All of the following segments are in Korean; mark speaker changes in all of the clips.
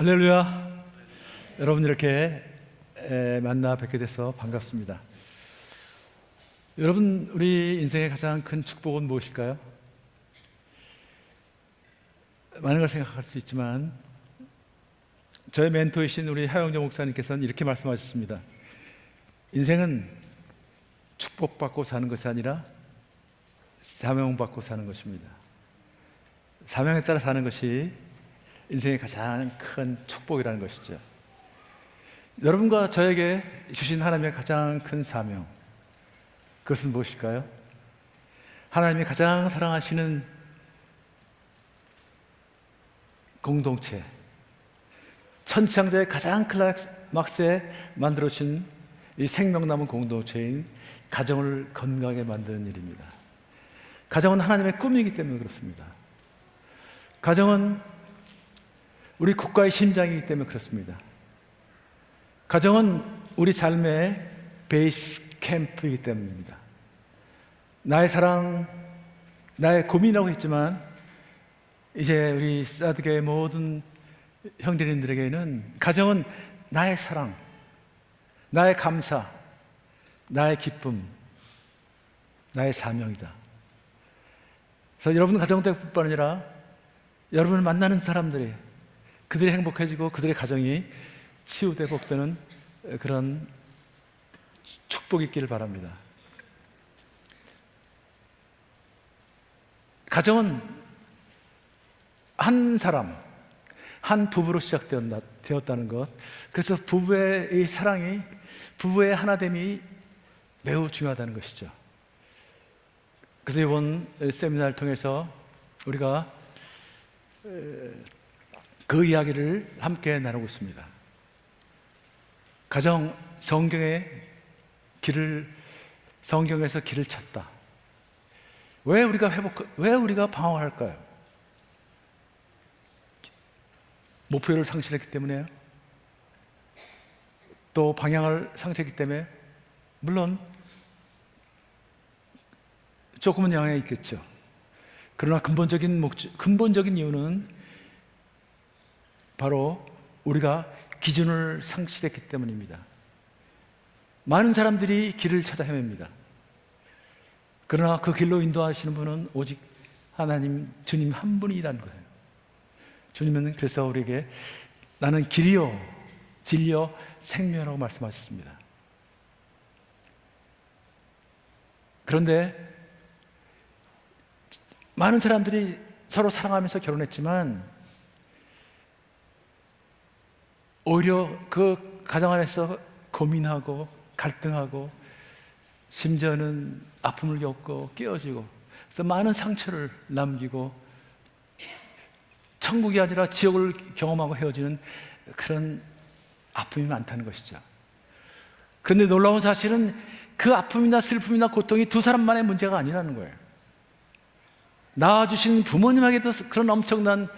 Speaker 1: 할렐루야. 여러분 이렇게 만나 뵙게 돼서 반갑습니다. 여러분, 우리 인생의 가장 큰 축복은 무엇일까요? 많은 걸 생각할 수 있지만 저의 멘토이신 우리 하영정 목사님께서는 이렇게 말씀하셨습니다. 인생은 축복받고 사는 것이 아니라 사명받고 사는 것입니다. 사명에 따라 사는 것이 인생의 가장 큰 축복이라는 것이죠. 여러분과 저에게 주신 하나님의 가장 큰 사명, 그것은 무엇일까요? 하나님이 가장 사랑하시는 공동체, 천지창조의 가장 클라이막스에 만들어진 이 생명 남은 공동체인 가정을 건강하게 만드는 일입니다. 가정은 하나님의 꿈이기 때문에 그렇습니다. 가정은 우리 국가의 심장이기 때문에 그렇습니다. 가정은 우리 삶의 베이스 캠프이기 때문입니다. 나의 사랑, 나의 고민이라고 했지만 이제 우리 사드교의 모든 형제님들에게는 가정은 나의 사랑, 나의 감사, 나의 기쁨, 나의 사명이다. 그래서 여러분 가정뿐만 아니라 여러분을 만나는 사람들이 그들이 행복해지고 그들의 가정이 치유되고 복되는 그런 축복이 있기를 바랍니다. 가정은 한 사람, 한 부부로 시작되었다는 것, 그래서 부부의 이 사랑이, 부부의 하나됨이 매우 중요하다는 것이죠. 그래서 이번 세미나를 통해서 우리가 그 이야기를 함께 나누고 있습니다. 가정, 성경에서 길을 찾다. 왜 우리가 방황할까요? 목표를 상실했기 때문에요? 또 방향을 상실했기 때문에? 물론 조금은 영향이 있겠죠. 그러나 근본적인 이유는 바로 우리가 기준을 상실했기 때문입니다. 많은 사람들이 길을 찾아 헤맵니다. 그러나 그 길로 인도하시는 분은 오직 하나님, 주님 한 분이라는 거예요. 주님은 그래서 우리에게 나는 길이요, 진리요, 생명이라고 말씀하셨습니다. 그런데 많은 사람들이 서로 사랑하면서 결혼했지만 오히려 그 가정 안에서 고민하고 갈등하고 심지어는 아픔을 겪고 깨어지고 그래서 많은 상처를 남기고 천국이 아니라 지옥을 경험하고 헤어지는 그런 아픔이 많다는 것이죠. 그런데 놀라운 사실은 그 아픔이나 슬픔이나 고통이 두 사람만의 문제가 아니라는 거예요. 낳아주신 부모님에게도 그런 엄청난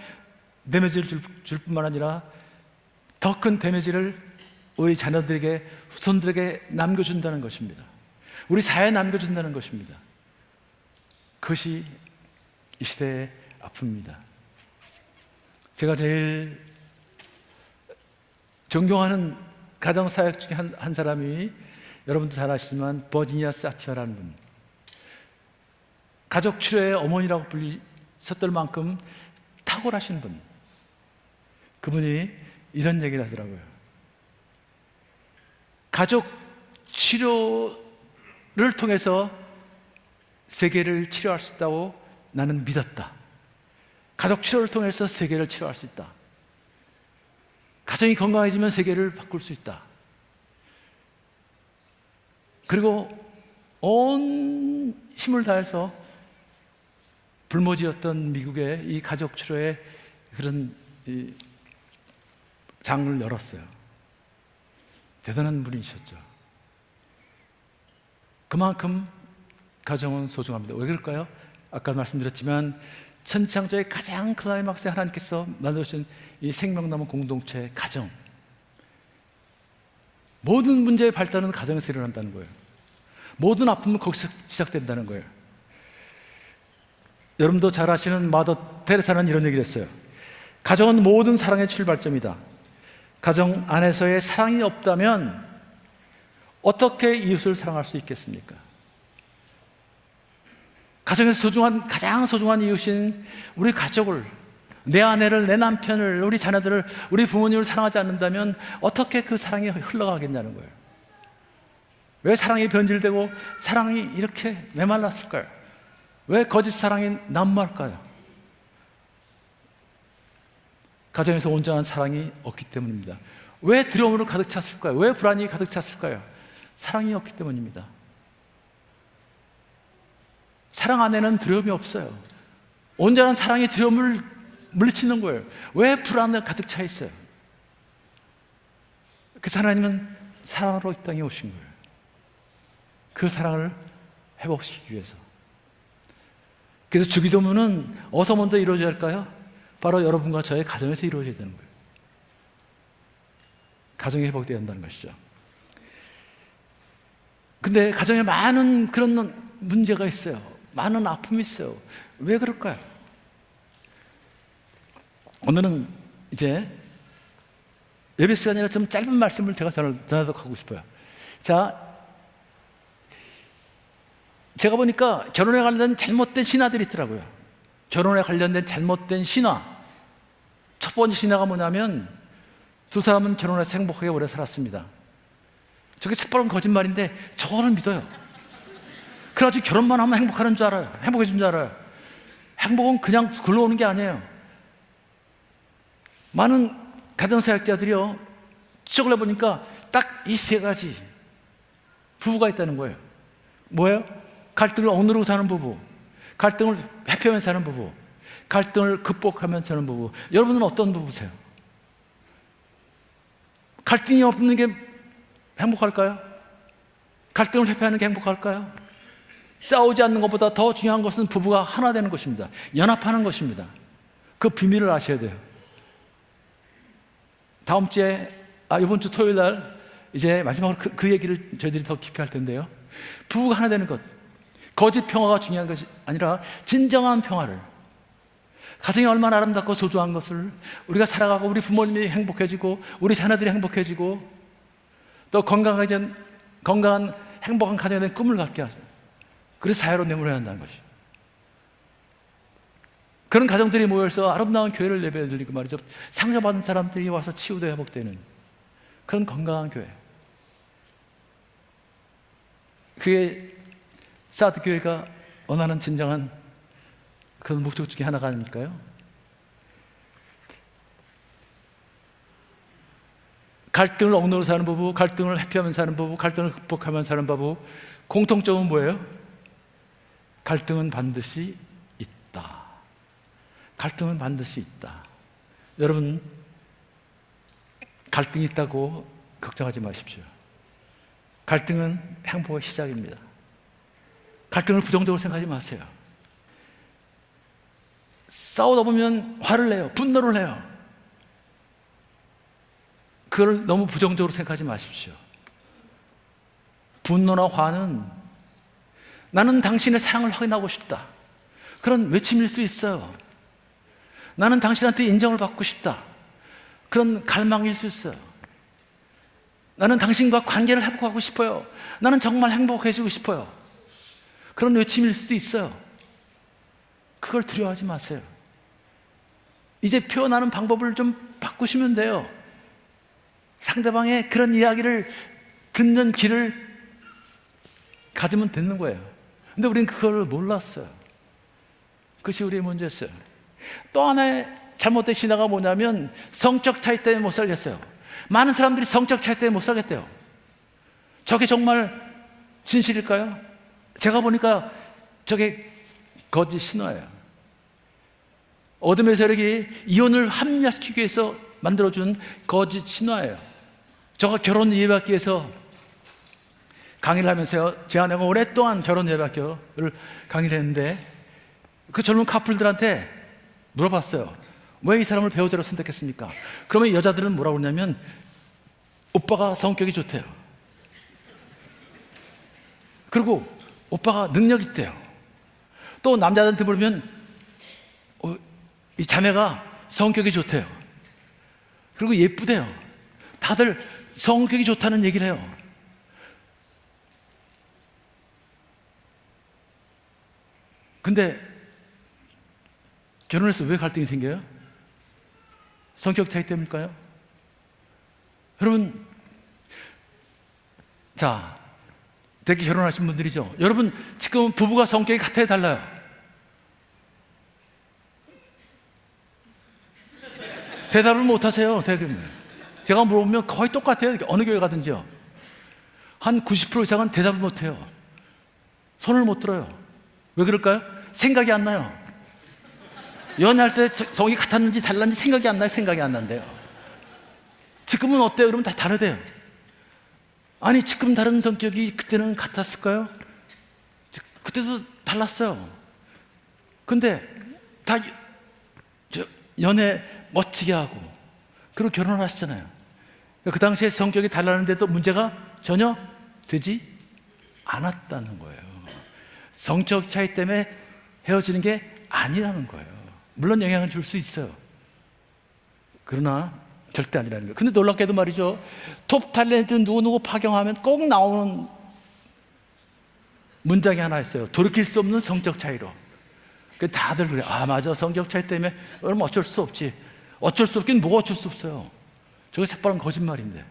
Speaker 1: 데미지를 줄 뿐만 아니라 더 큰 데미지를 우리 자녀들에게, 후손들에게 남겨준다는 것입니다. 우리 사회에 남겨준다는 것입니다. 그것이 이 시대의 아픔입니다. 제가 제일 존경하는 가정사역 중에 한 사람이 여러분도 잘 아시지만 버지니아 사티아라는 분, 가족 치료의 어머니라고 불리셨을 만큼 탁월하신 분, 그분이 이런 얘기를 하더라고요. 가족 치료를 통해서 세계를 치료할 수 있다고 나는 믿었다. 가족 치료를 통해서 세계를 치료할 수 있다. 가정이 건강해지면 세계를 바꿀 수 있다. 그리고 온 힘을 다해서 불모지였던 미국의 이 가족 치료의 그런 장을 열었어요. 대단한 분이셨죠. 그만큼 가정은 소중합니다. 왜 그럴까요? 아까 말씀드렸지만 천지창조의 가장 클라이막스에 하나님께서 만드신 이 생명 남은 공동체 가정, 모든 문제의 발달은 가정에서 일어난다는 거예요. 모든 아픔은 거기서 시작된다는 거예요. 여러분도 잘 아시는 마더 테레사는 이런 얘기를 했어요. 가정은 모든 사랑의 출발점이다. 가정 안에서의 사랑이 없다면 어떻게 이웃을 사랑할 수 있겠습니까? 가정에서 가장 소중한 이웃인 우리 가족을, 내 아내를, 내 남편을, 우리 자녀들을, 우리 부모님을 사랑하지 않는다면 어떻게 그 사랑이 흘러가겠냐는 거예요. 왜 사랑이 변질되고 사랑이 이렇게 메말랐을까요? 왜 거짓 사랑이 난무할까요? 가정에서 온전한 사랑이 없기 때문입니다. 왜 두려움으로 가득 찼을까요? 왜 불안이 가득 찼을까요? 사랑이 없기 때문입니다. 사랑 안에는 두려움이 없어요. 온전한 사랑이 두려움을 물리치는 거예요. 왜 불안에 가득 차 있어요? 그 하나님은 사랑으로 이 땅에 오신 거예요. 그 사랑을 회복시키기 위해서. 그래서 주기도문은 어디서 먼저 이루어져야 할까요? 바로 여러분과 저의 가정에서 이루어져야 되는 거예요. 가정이 회복되어야 한다는 것이죠. 근데 가정에 많은 그런 문제가 있어요. 많은 아픔이 있어요. 왜 그럴까요? 오늘은 이제 예배 시간이라 좀 짧은 말씀을 제가 전하도록 하고 싶어요. 자, 제가 보니까 결혼에 관련된 잘못된 신화들이 있더라고요. 결혼에 관련된 잘못된 신화. 첫 번째 신화가 뭐냐면 두 사람은 결혼해서 행복하게 오래 살았습니다. 저게 새빨간 거짓말인데 저거를 믿어요. 그래가지고 결혼만 하면 행복하는 줄 알아요. 행복해진 줄 알아요. 행복은 그냥 굴러오는 게 아니에요. 많은 가정사역자들이요, 추적을 해보니까 딱 이 세 가지 부부가 있다는 거예요. 뭐예요? 갈등을 억누르고 사는 부부, 갈등을 회피하면서 사는 부부, 갈등을 극복하면서 사는 부부. 여러분은 어떤 부부세요? 갈등이 없는 게 행복할까요? 갈등을 회피하는 게 행복할까요? 싸우지 않는 것보다 더 중요한 것은 부부가 하나 되는 것입니다. 연합하는 것입니다. 그 비밀을 아셔야 돼요. 다음 주에, 이번 주 토요일 날 이제 마지막으로 그 얘기를 저희들이 더 깊이 할 텐데요. 부부가 하나 되는 것, 거짓 평화가 중요한 것이 아니라 진정한 평화를, 가정이 얼마나 아름답고 소중한 것을 우리가 살아가고 우리 부모님이 행복해지고 우리 자녀들이 행복해지고 또 건강한 행복한 가정에 대한 꿈을 갖게 하죠. 그래서 사회로 내몰아야 한다는 것이죠. 그런 가정들이 모여서 아름다운 교회를 예배 드리고 말이죠. 상처받은 사람들이 와서 치유되어 회복되는 그런 건강한 교회. 그게 사드 교회가 원하는 진정한 그런 목적 중에 하나가 아닐까요? 갈등을 억누르고 사는 부부, 갈등을 회피하면서 사는 부부, 갈등을 극복하면서 사는 부부, 공통점은 뭐예요? 갈등은 반드시 있다. 갈등은 반드시 있다. 여러분, 갈등이 있다고 걱정하지 마십시오. 갈등은 행복의 시작입니다. 갈등을 부정적으로 생각하지 마세요. 싸우다 보면 화를 내요. 분노를 해요. 그걸 너무 부정적으로 생각하지 마십시오. 분노나 화는 나는 당신의 사랑을 확인하고 싶다, 그런 외침일 수 있어요. 나는 당신한테 인정을 받고 싶다, 그런 갈망일 수 있어요. 나는 당신과 관계를 회복하고 싶어요. 나는 정말 행복해지고 싶어요. 그런 외침일 수도 있어요. 그걸 두려워하지 마세요. 이제 표현하는 방법을 좀 바꾸시면 돼요. 상대방의 그런 이야기를 듣는 귀를 가지면 되는 거예요. 근데 우리는 그걸 몰랐어요. 그것이 우리의 문제였어요. 또 하나의 잘못된 신화가 뭐냐면 성적 차이 때문에 못 살겠어요. 많은 사람들이 성적 차이 때문에 못 살겠대요. 저게 정말 진실일까요? 제가 보니까 저게 거짓 신화예요. 어둠의 세력이 이혼을 합리화시키기 위해서 만들어준 거짓 신화예요. 저가 결혼 예배학교를 위해서 강의를 하면서요, 제 아내가 오랫동안 결혼 예배학교를 강의를 했는데 그 젊은 커플들한테 물어봤어요. 왜 이 사람을 배우자로 선택했습니까? 그러면 여자들은 뭐라고 그러냐면 오빠가 성격이 좋대요. 그리고 오빠가 능력이 있대요. 또 남자들한테 물으면 이 자매가 성격이 좋대요. 그리고 예쁘대요. 다들 성격이 좋다는 얘기를 해요. 근데 결혼해서 왜 갈등이 생겨요? 성격 차이 때문일까요? 여러분, 자, 특히 결혼하신 분들이죠. 여러분, 지금 부부가 성격이 같아요, 달라요? 대답을 못 하세요, 대부분. 제가 물어보면 거의 똑같아요. 어느 교회 가든지요. 한 90% 이상은 대답을 못 해요. 손을 못 들어요. 왜 그럴까요? 생각이 안 나요. 연애할 때 성이 같았는지 달랐는지 생각이 안 나요. 생각이 안 난대요. 지금은 어때요? 그러면 다 다르대요. 아니, 지금 다른 성격이 그때는 같았을까요? 그때도 달랐어요. 근데 다 연애 멋지게 하고 그리고 결혼을 하시잖아요. 그 당시에 성격이 달랐는데도 문제가 전혀 되지 않았다는 거예요. 성적 차이 때문에 헤어지는 게 아니라는 거예요. 물론 영향을 줄 수 있어요. 그러나 절대 아니라는 거예요. 근데 놀랍게도 말이죠, 톱 탤런트 누구누구 파경하면 꼭 나오는 문장이 하나 있어요. 돌이킬 수 없는 성적 차이로. 다들 그래. 아, 맞아, 성적 차이 때문에. 그럼 어쩔 수 없지. 어쩔 수 없긴 뭐가 어쩔 수 없어요. 저게 새빨간 거짓말인데.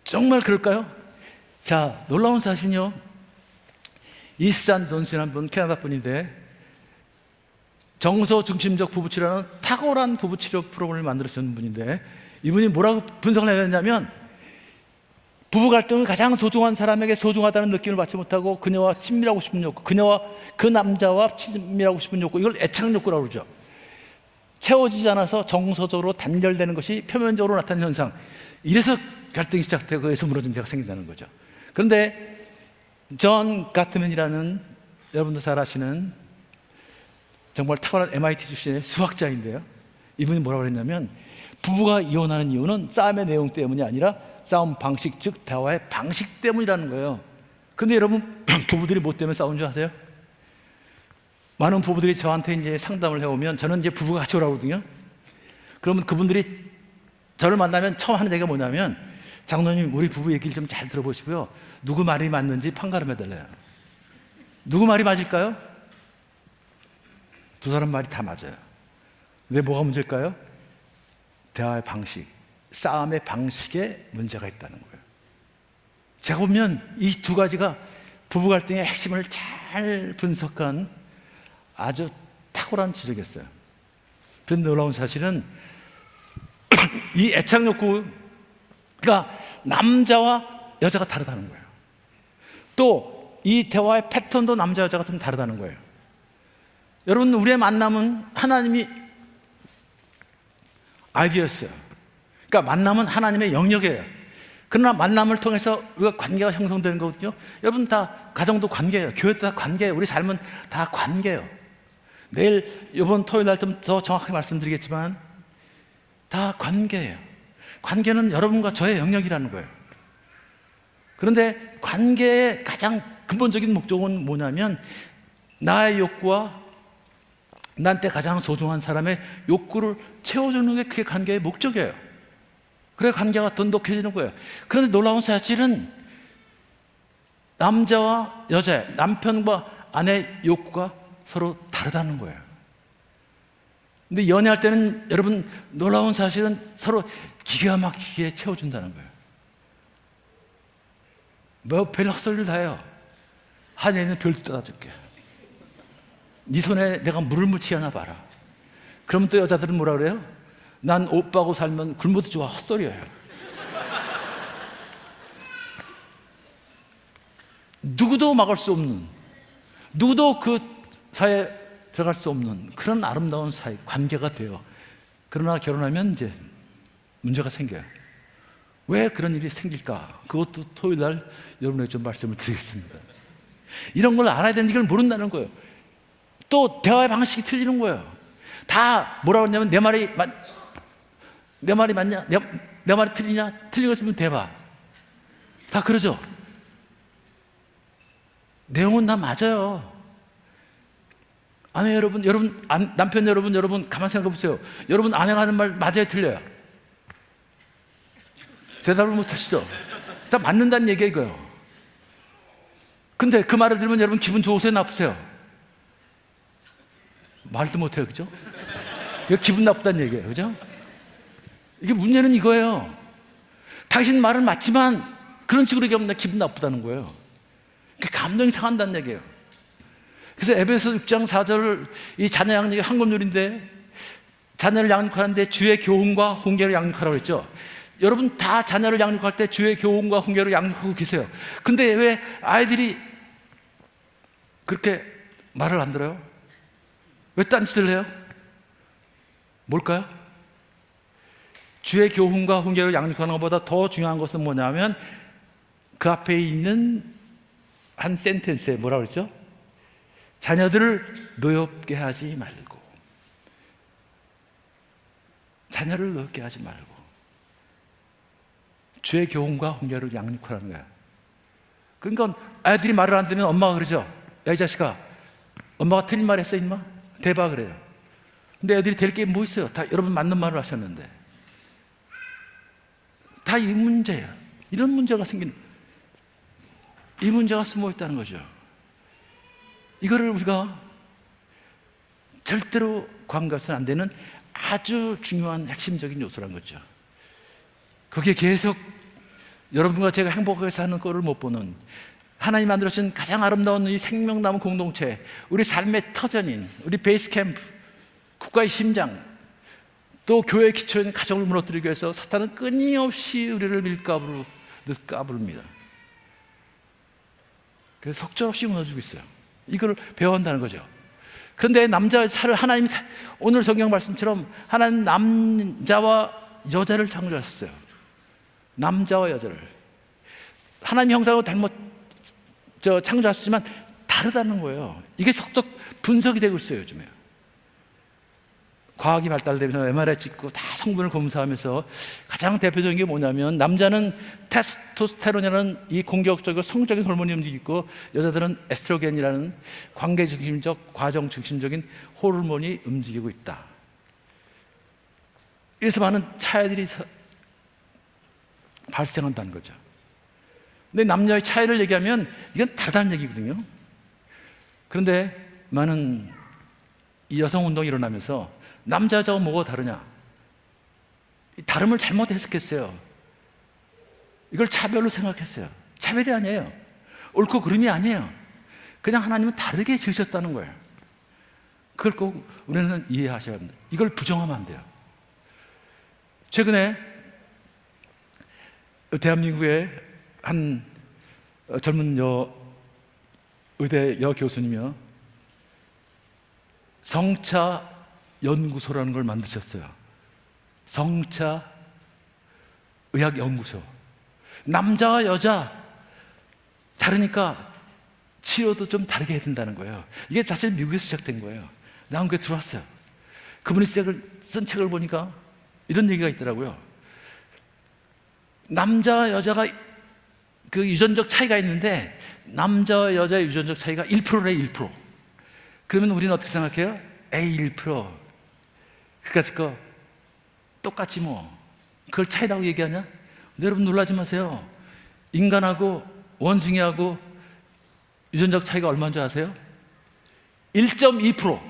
Speaker 1: 정말 그럴까요? 자, 놀라운 사실은요, 이스잔 존슨이라는 분, 캐나다 분인데 정서 중심적 부부치료라는 탁월한 부부치료 프로그램을 만들어주는 분인데, 이분이 뭐라고 분석을 해냈냐면, 부부 갈등은 가장 소중한 사람에게 소중하다는 느낌을 받지 못하고 그녀와 친밀하고 싶은 욕구, 그녀와 그 남자와 친밀하고 싶은 욕구, 이걸 애착 욕구라고 그러죠. 채워지지 않아서 정서적으로 단절되는 것이 표면적으로 나타나는 현상. 이래서 갈등이 시작되고 그래서 무너진 데가 생긴다는 거죠. 그런데 존 가트맨이라는, 여러분도 잘 아시는 정말 탁월한 MIT 출신의 수학자인데요, 이분이 뭐라고 그랬냐면, 부부가 이혼하는 이유는 싸움의 내용 때문이 아니라 싸움 방식, 즉 대화의 방식 때문이라는 거예요. 근데 여러분, 부부들이 뭐 때문에 싸운 줄 아세요? 많은 부부들이 저한테 이제 상담을 해오면, 저는 이제 부부가 같이 오라고 그러거든요. 그러면 그분들이 저를 만나면 처음 하는 얘기가 뭐냐면, 장로님, 우리 부부 얘기를 좀 잘 들어보시고요, 누구 말이 맞는지 판가름해 달래요. 누구 말이 맞을까요? 두 사람 말이 다 맞아요. 근데 뭐가 문제일까요? 대화의 방식, 싸움의 방식에 문제가 있다는 거예요. 제가 보면 이 두 가지가 부부 갈등의 핵심을 잘 분석한 아주 탁월한 지적이었어요. 그런데 놀라운 사실은 이 애착 욕구가 남자와 여자가 다르다는 거예요. 또 이 대화의 패턴도 남자 여자가 좀 다르다는 거예요. 여러분, 우리의 만남은 하나님이 아이디어였어요. 그러니까 만남은 하나님의 영역이에요. 그러나 만남을 통해서 우리가 관계가 형성되는 거거든요. 여러분, 다 가정도 관계예요. 교회도 다 관계예요. 우리 삶은 다 관계예요. 내일 이번 토요일 날 좀 더 정확하게 말씀드리겠지만 다 관계예요. 관계는 여러분과 저의 영역이라는 거예요. 그런데 관계의 가장 근본적인 목적은 뭐냐면, 나의 욕구와 나한테 가장 소중한 사람의 욕구를 채워주는 게 그게 관계의 목적이에요. 그래 관계가 돈독해지는 거예요. 그런데 놀라운 사실은 남자와 여자, 남편과 아내의 욕구가 서로 다르다는 거예요. 근데 연애할 때는 여러분, 놀라운 사실은 서로 기가 막히게 채워준다는 거예요. 뭐 별 헛소리를 다 해요. 한여는 별도 떠다줄게. 네 손에 내가 물을 묻히게 하나 봐라. 그러면 또 여자들은 뭐라 그래요? 난 오빠하고 살면 굶어도 좋아. 헛소리예요. 누구도 막을 수 없는, 누구도 그 사이에 들어갈 수 없는 그런 아름다운 사이, 관계가 돼요. 그러나 결혼하면 이제 문제가 생겨요. 왜 그런 일이 생길까? 그것도 토요일 날 여러분에게 좀 말씀을 드리겠습니다. 이런 걸 알아야 되는데 이걸 모른다는 거예요. 또 대화의 방식이 틀리는 거예요. 다 뭐라고 했냐면, 내 말이 맞냐? 내 말이 틀리냐? 틀린 거 있으면 대봐. 다 그러죠. 내용은 다 맞아요. 아내 여러분, 남편 여러분 가만 생각해 보세요. 여러분 아내가 하는 말 맞아요, 틀려요? 대답을 못 하시죠? 다 맞는다는 얘기예요, 이거요. 근데 그 말을 들으면 여러분 기분 좋으세요, 나쁘세요? 말도 못해요, 그죠? 이거 기분 나쁘다는 얘기예요, 그죠? 이게 문제는 이거예요. 당신 말은 맞지만 그런 식으로 얘기하면 나 기분 나쁘다는 거예요. 감정이 상한다는 얘기예요. 그래서 에베소 6장 4절, 이 자녀 양육이 한국률인데 자녀를 양육하는데 주의 교훈과 훈계를 양육하라고 했죠. 여러분 다 자녀를 양육할 때 주의 교훈과 훈계를 양육하고 계세요. 근데 왜 아이들이 그렇게 말을 안 들어요? 왜 딴짓을 해요? 뭘까요? 주의 교훈과 훈계를 양육하는 것보다 더 중요한 것은 뭐냐면 그 앞에 있는 한 센텐스에 뭐라고 그랬죠? 자녀들을 노엽게 하지 말고, 자녀를 노엽게 하지 말고 주의 교훈과 훈계를 양육하라는 거야. 그러니까 아이들이 말을 안 들으면 엄마가 그러죠. 야, 이 자식아, 엄마가 틀린 말 했어, 임마? 대박 그래요. 근데 애들이 될 게 뭐 있어요? 다 여러분 맞는 말을 하셨는데 다 이 문제예요. 이런 문제가 생기는, 이 문제가 숨어 있다는 거죠. 이거를 우리가 절대로 관가해서는 안 되는 아주 중요한 핵심적인 요소란 거죠. 거기에 계속 여러분과 제가 행복하게 사는 꼴을 못 보는, 하나님 만들어주신 가장 아름다운 이 생명나무 공동체, 우리 삶의 터전인, 우리 베이스 캠프, 국가의 심장, 또 교회의 기초인 가정을 무너뜨리기 위해서 사탄은 끊임없이 우리를 밀가부로 까부릅니다. 그래서 속절없이 무너지고 있어요. 이걸 배워야 한다는 거죠. 그런데 남자와 여자를 하나님, 오늘 성경 말씀처럼 하나님 남자와 여자를 창조하셨어요. 남자와 여자를 하나님 형상으로 창조하셨지만 다르다는 거예요. 이게 속속 분석이 되고 있어요, 요즘에. 과학이 발달되면서 MRI 찍고 다 성분을 검사하면서 가장 대표적인 게 뭐냐면, 남자는 테스토스테론이라는 이 공격적이고 성적인 호르몬이 움직이고, 여자들은 에스트로겐이라는 관계 중심적, 과정 중심적인 호르몬이 움직이고 있다. 그래서 많은 차이들이 발생한다는 거죠. 근데 남녀의 차이를 얘기하면 이건 다르다는 얘기거든요. 그런데 많은 이 여성운동이 일어나면서 남자 여자가 뭐가 다르냐, 다름을 잘못 해석했어요. 이걸 차별로 생각했어요. 차별이 아니에요. 옳고 그름이 아니에요. 그냥 하나님은 다르게 지으셨다는 거예요. 그걸 꼭 우리는 이해하셔야 합니다. 이걸 부정하면 안 돼요. 최근에 대한민국의 한 젊은 의대 여교수님이요, 성차 연구소라는 걸 만드셨어요. 성차 의학연구소. 남자와 여자 다르니까 치료도 좀 다르게 해야 된다는 거예요. 이게 사실 미국에서 시작된 거예요. 나 한국에 들어왔어요. 그분이 쓴 책을 보니까 이런 얘기가 있더라고요. 남자와 여자가 그 유전적 차이가 있는데, 남자와 여자의 유전적 차이가 1%래, 1%. 그러면 우리는 어떻게 생각해요? 에이, 1%. 그까짓 거 똑같지 뭐. 그걸 차이라고 얘기하냐? 근데 여러분 놀라지 마세요. 인간하고 원숭이하고 유전적 차이가 얼마인 줄 아세요? 1.2%.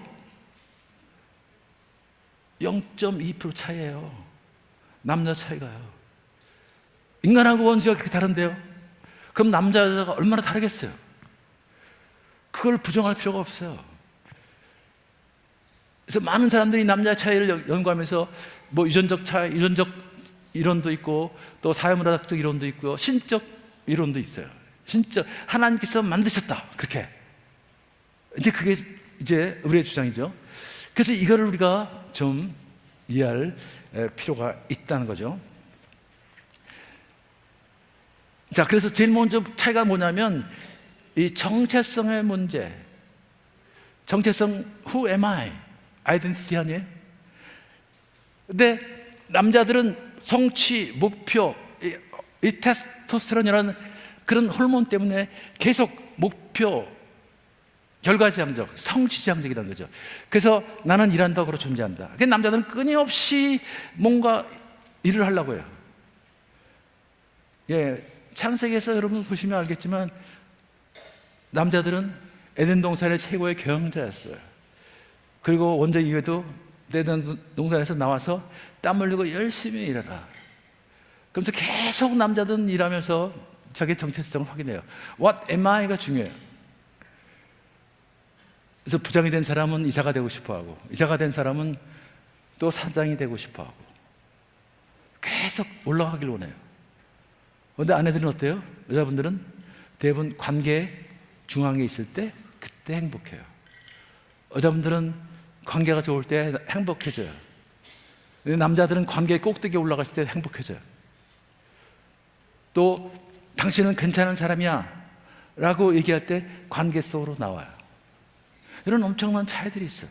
Speaker 1: 0.2% 차이예요. 남녀 차이가요. 인간하고 원숭이가 그렇게 다른데요? 그럼 남자 여자가 얼마나 다르겠어요? 그걸 부정할 필요가 없어요. 그래서 많은 사람들이 남녀 차이를 연구하면서 뭐 유전적 차이, 유전적 이론도 있고, 또 사회문화학적 이론도 있고요, 신적 이론도 있어요. 신적, 하나님께서 만드셨다, 그렇게. 이제 그게 이제 우리의 주장이죠. 그래서 이거를 우리가 좀 이해할 필요가 있다는 거죠. 자, 그래서 제일 먼저 차이가 뭐냐면 이 정체성의 문제. 정체성, who am I? 아이덴티티 아니에요? 근데 남자들은 성취, 목표, 이 테스토스테론이라는 그런 호르몬 때문에 계속 목표, 결과지향적, 성취지향적이라는 거죠. 그래서 나는 일한다고 존재한다. 그래서 남자들은 끊임없이 뭔가 일을 하려고 해요. 예, 창세기에서 여러분 보시면 알겠지만 남자들은 에덴 동산의 최고의 경영자였어요. 그리고 원자 이후에도 에덴 동산에서 나와서 땀 흘리고 열심히 일해라. 그러면서 계속 남자들은 일하면서 자기 정체성을 확인해요. What am I가 중요해요. 그래서 부장이 된 사람은 이사가 되고 싶어하고, 이사가 된 사람은 또 사장이 되고 싶어하고, 계속 올라가길 원해요. 그런데 아내들은 어때요? 여자분들은 대부분 관계 중앙에 있을 때 그때 행복해요. 여자분들은 관계가 좋을 때 행복해져요. 남자들은 관계 꼭대기에 올라갔을 때 행복해져요. 또 당신은 괜찮은 사람이야 라고 얘기할 때 관계 속으로 나와요. 이런 엄청난 차이들이 있어요.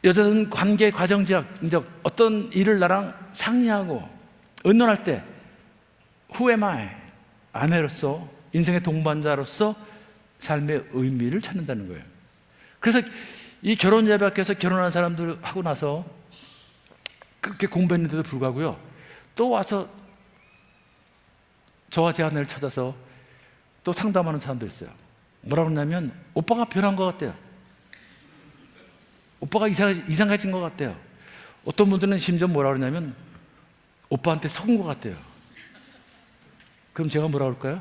Speaker 1: 여자는 관계 과정적 어떤 일을 나랑 상의하고 의논할 때 Who am I? 아내로서, 인생의 동반자로서 삶의 의미를 찾는다는 거예요. 그래서 이 결혼 예배학교에서 결혼한 사람들 하고 나서 그렇게 공부했는데도 불구하고요, 또 와서 저와 제 아내를 찾아서 또 상담하는 사람도 있어요. 뭐라고 그러냐면 오빠가 변한 것 같대요. 오빠가 이상해진 것 같대요. 어떤 분들은 심지어 뭐라고 그러냐면 오빠한테 속은 것 같대요. 그럼 제가 뭐라고 할까요?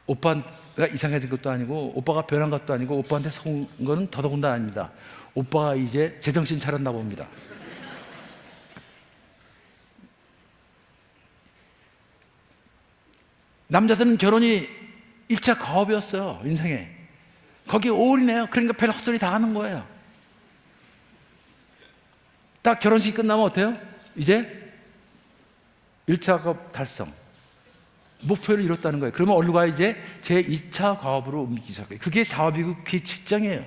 Speaker 1: 오빠가 이상해진 것도 아니고 오빠가 변한 것도 아니고 오빠한테 속은 거는 더더군다나 아닙니다. 오빠가 이제 제정신 차렸나 봅니다. 남자들은 결혼이 1차 가업이었어요. 인생에. 거기에 올인해요. 그러니까 별 헛소리 다 하는 거예요. 딱 결혼식이 끝나면 어때요? 이제 1차 가업 달성, 목표를 이뤘다는 거예요. 그러면 어디로 가요? 이제 제 2차 가업으로 옮기기 시작해요. 그게 사업이고 그게 직장이에요.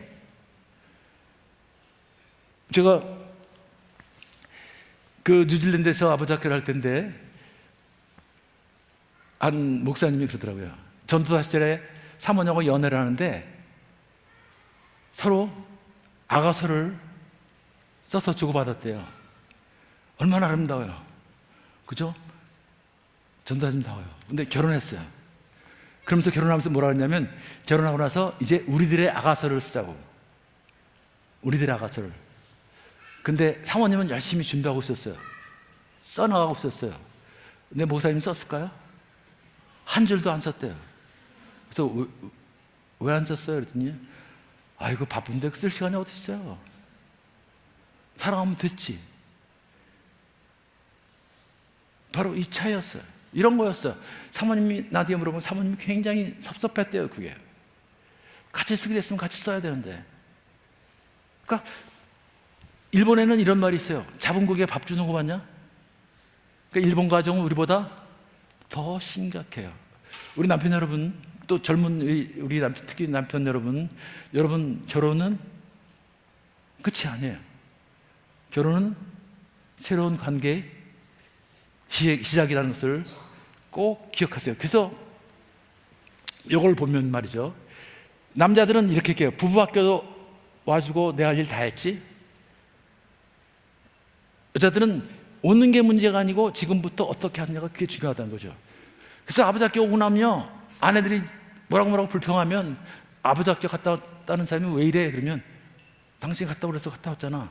Speaker 1: 제가 그 뉴질랜드에서 아버지 학교를 할 때인데 한 목사님이 그러더라고요. 전도사 시절에 사모님하고 연애를 하는데 서로 아가서를 써서 주고받았대요. 얼마나 아름다워요. 그죠? 전도사님다워요. 근데 결혼했어요. 그러면서 결혼하면서 뭐라 그랬냐면 결혼하고 나서 이제 우리들의 아가서를 쓰자고. 우리들의 아가서를. 근데 사모님은 열심히 준비하고 있었어요. 써나가고 있었어요. 근데 목사님 썼을까요? 한 줄도 안 썼대요. 그래서 왜 안 썼어요? 그랬더니 아이고 바쁜데 쓸 시간이 어디 있어요? 사랑하면 됐지. 바로 이 차이였어요. 이런 거였어요. 사모님이 나한테 물어보면 사모님이 굉장히 섭섭했대요. 그게 같이 쓰게 됐으면 같이 써야 되는데. 그러니까 일본에는 이런 말이 있어요. 잡은 고기에 밥 주는 거 맞냐? 그러니까 일본 가정은 우리보다 더 심각해요. 우리 남편 여러분, 또 젊은 우리 남편, 특히 남편 여러분, 여러분 결혼은 끝이 아니에요. 결혼은 새로운 관계의 시작이라는 것을 꼭 기억하세요. 그래서 이걸 보면 말이죠. 남자들은 이렇게 얘기해요. 부부학교도 와주고 내가 할 일 다 했지. 여자들은 오는 게 문제가 아니고 지금부터 어떻게 하느냐가 그게 중요하다는 거죠. 그래서 아버지 학교 오고 나면요, 아내들이 뭐라고 불평하면 아버지 학교 갔다 왔다는 사람이 왜 이래? 그러면 당신 갔다 오래서 갔다 왔잖아.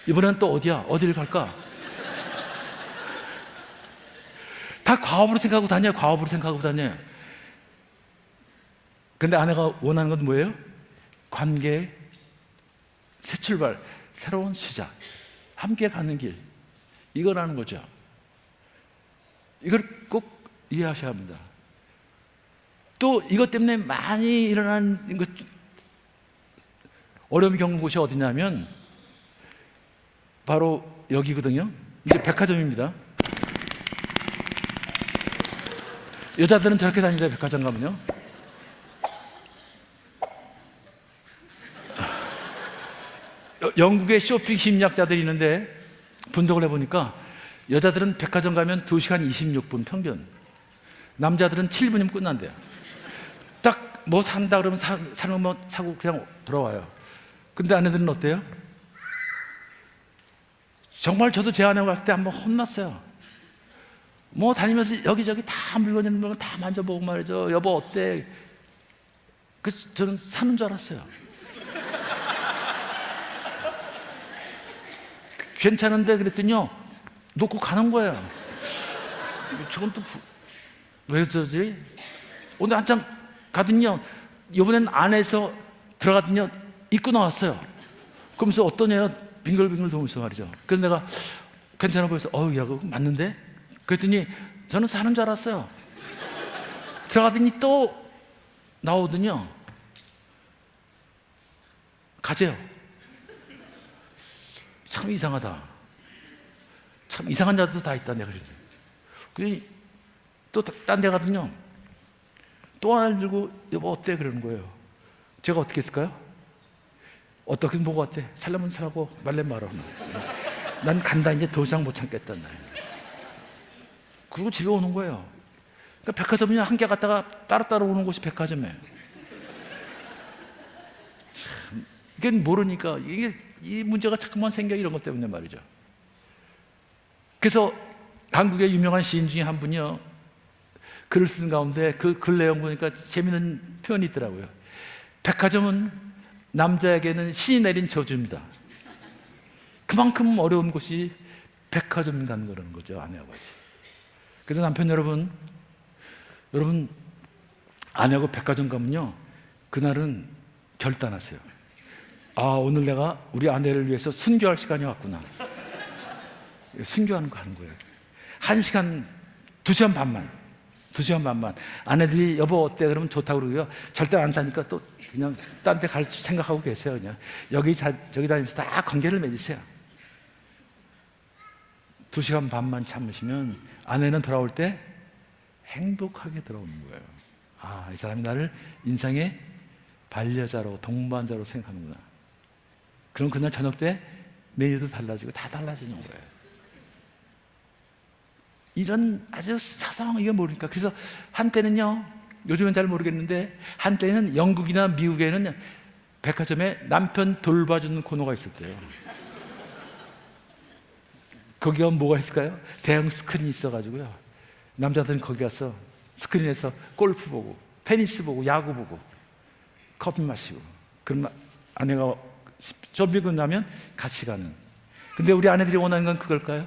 Speaker 1: 이번엔 또 어디야? 어디를 갈까? 다 과업으로 생각하고 다녀요. 과업으로 생각하고 다녀요. 근데 아내가 원하는 건 뭐예요? 관계, 새 출발, 새로운 시작, 함께 가는 길, 이거라는 거죠. 이걸 꼭 이해하셔야 합니다. 또 이것 때문에 많이 일어나는 것, 어려움이 겪는 곳이 어디냐면 바로 여기거든요. 이제 백화점입니다. 여자들은 저렇게 다니죠. 백화점 가면요. 영국의 쇼핑 심리학자들이 있는데 분석을 해보니까 여자들은 백화점 가면 2시간 26분 평균, 남자들은 7분이면 끝난대요. 딱 뭐 산다 그러면 사는 거 사고 그냥 돌아와요. 근데 아내들은 어때요? 정말 저도 제 아내가 갔을 때 한번 혼났어요. 뭐 다니면서 여기저기 다 물건 있는 물건 다 만져보고 말이죠. 여보 어때? 그래서 저는 사는 줄 알았어요. 괜찮은데 그랬더니요, 놓고 가는 거예요. 저건 또 왜 저러지? 오늘 한참 가더니요, 이번엔 안에서 들어가더니요, 입고 나왔어요. 그러면서 어떤 애가 빙글빙글 도면서 말이죠. 그래서 내가 괜찮아 보여서 야 그거 맞는데? 그랬더니 저는 사는 줄 알았어요. 들어가더니 또 나오더니요, 가재요. 참 이상하다. 참 이상한 자도 다 있다 내가 그랬더니 또 딴 데 가더니요, 또 하나를 들고 여보 어때? 그러는 거예요. 제가 어떻게 했을까요? 어떻게 보고 왔대? 살려면 살고 말래 말아. 난 간다, 이제 더 이상 못 참겠다. 그리고 집에 오는 거예요. 그러니까 백화점이 한 개 갔다가 따로따로 오는 곳이 백화점이에요. 참, 이게 모르니까 이 문제가 자꾸만 생겨, 이런 것 때문에 말이죠. 그래서 한국의 유명한 시인 중에 한 분이요, 글을 쓴 가운데 그 글 내용 보니까 재미있는 표현이 있더라고요. 백화점은 남자에게는 신이 내린 저주입니다. 그만큼 어려운 곳이 백화점 가는 거라는 거죠, 아내와 같이. 그래서 남편 여러분 아내하고 백화점 가면요, 그날은 결단하세요. 오늘 내가 우리 아내를 위해서 순교할 시간이 왔구나. 순교하는 거 하는 거예요. 1시간, 2시간 반만. 아내들이 여보 어때? 그러면 좋다고 그러고요. 절대 안 사니까 또 그냥 딴 데 갈 생각하고 계세요. 그냥 저기 다니면서 다 관계를 맺으세요. 2시간 반만 참으시면 아내는 돌아올 때 행복하게 돌아오는 거예요. 이 사람이 나를 인생의 반려자로, 동반자로 생각하는구나. 그럼 그날 저녁 때 메뉴도 달라지고 다 달라지는 거예요. 이런 아주 사소한, 이게 모르니까. 그래서 한때는요, 요즘은 잘 모르겠는데 한때는 영국이나 미국에는 백화점에 남편 돌봐주는 코너가 있었대요. 거기가 뭐가 있을까요? 대형 스크린이 있어가지고요, 남자들은 거기 가서 스크린에서 골프 보고 테니스 보고 야구 보고 커피 마시고, 그럼 아내가 점비고 나면 같이 가는. 근데 우리 아내들이 원하는 건 그걸까요?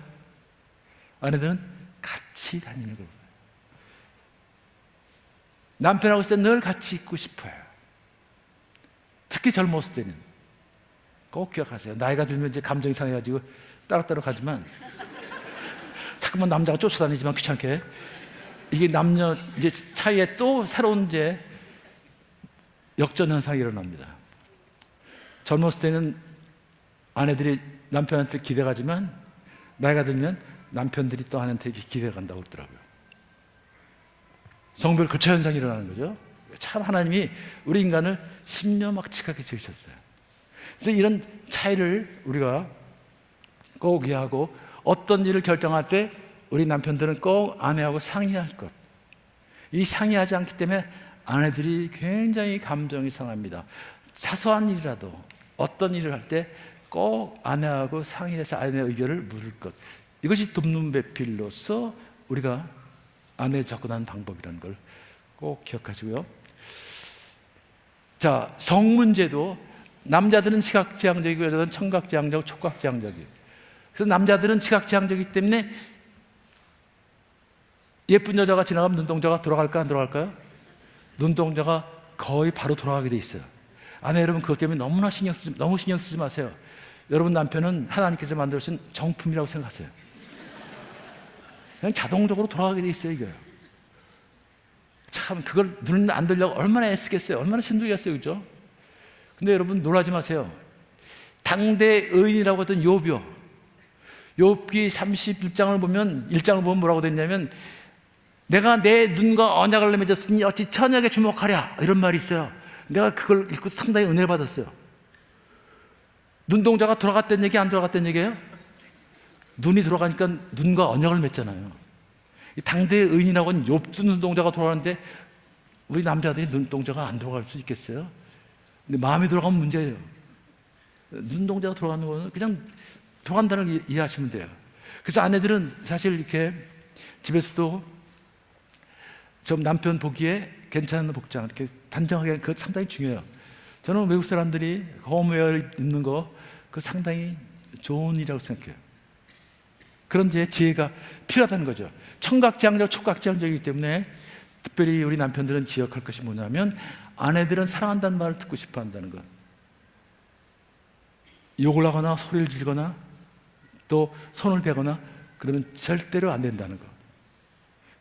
Speaker 1: 아내들은 같이 다니는 거예요. 남편하고 있을 때 늘 같이 있고 싶어요. 특히 젊었을 때는. 꼭 기억하세요. 나이가 들면 이제 감정이 상해가지고 따로따로 가지만 자꾸만 남자가 쫓아다니지만 귀찮게, 이게 남녀 이제 차이에 또 새로운 이제 역전 현상이 일어납니다. 젊었을 때는 아내들이 남편한테 기대가지만 나이가 들면 남편들이 또 아내한테 기대가 간다고 그러더라고요. 성별 교차 현상이 일어나는 거죠. 참 하나님이 우리 인간을 신묘막측하게 지으셨어요. 그래서 이런 차이를 우리가 꼭 이해하고, 어떤 일을 결정할 때 우리 남편들은 꼭 아내하고 상의할 것, 이 상의하지 않기 때문에 아내들이 굉장히 감정이 상합니다. 사소한 일이라도 어떤 일을 할 때 꼭 아내하고 상의해서 아내의 의견을 물을 것, 이것이 돕는 배필로서 우리가 아내에 접근하는 방법이라는 걸 꼭 기억하시고요. 자, 성 문제도 남자들은 시각지향적이고 여자들은 청각지향적, 촉각지향적이에요. 그래서 남자들은 시각지향적이기 때문에 예쁜 여자가 지나가면 눈동자가 돌아갈까 안 돌아갈까요? 눈동자가 거의 바로 돌아가게 돼 있어요. 아내 여러분, 그것 때문에 너무 신경 쓰지 마세요. 여러분 남편은 하나님께서 만들어주신 정품이라고 생각하세요. 그냥 자동적으로 돌아가게 돼 있어요, 이게. 참, 그걸 눈 안 들려고 얼마나 애쓰겠어요. 얼마나 힘들겠어요, 그죠? 근데 여러분 놀라지 마세요. 당대 의인이라고 했던 욥이요, 욥기 31장을 보면, 1장을 보면 뭐라고 됐냐면, 내가 내 눈과 언약을 맺었으니 어찌 천약에 주목하랴, 이런 말이 있어요. 내가 그걸 읽고 상당히 은혜를 받았어요. 눈동자가 돌아갔다는 얘기, 안 돌아갔다는 얘기예요? 눈이 돌아가니까 눈과 언약을 맺잖아요. 당대의 의인이라고는 욥도 눈동자가 돌아가는데 우리 남자들이 눈동자가 안 돌아갈 수 있겠어요? 근데 마음이 돌아가면 문제예요. 눈동자가 돌아가는 거는 그냥 통한다는 걸 이해하시면 돼요. 그래서 아내들은 사실 이렇게 집에서도 좀 남편 보기에 괜찮은 복장, 이렇게 단정하게, 그거 상당히 중요해요. 저는 외국 사람들이 홈웨어 입는 거, 그거 상당히 좋은 일이라고 생각해요. 그런 지혜가 필요하다는 거죠. 청각지향적, 촉각지향적이기 때문에 특별히 우리 남편들은 기억할 것이 뭐냐면, 아내들은 사랑한다는 말을 듣고 싶어 한다는 것. 욕을 하거나 소리를 지르거나 또 손을 대거나 그러면 절대로 안 된다는 것.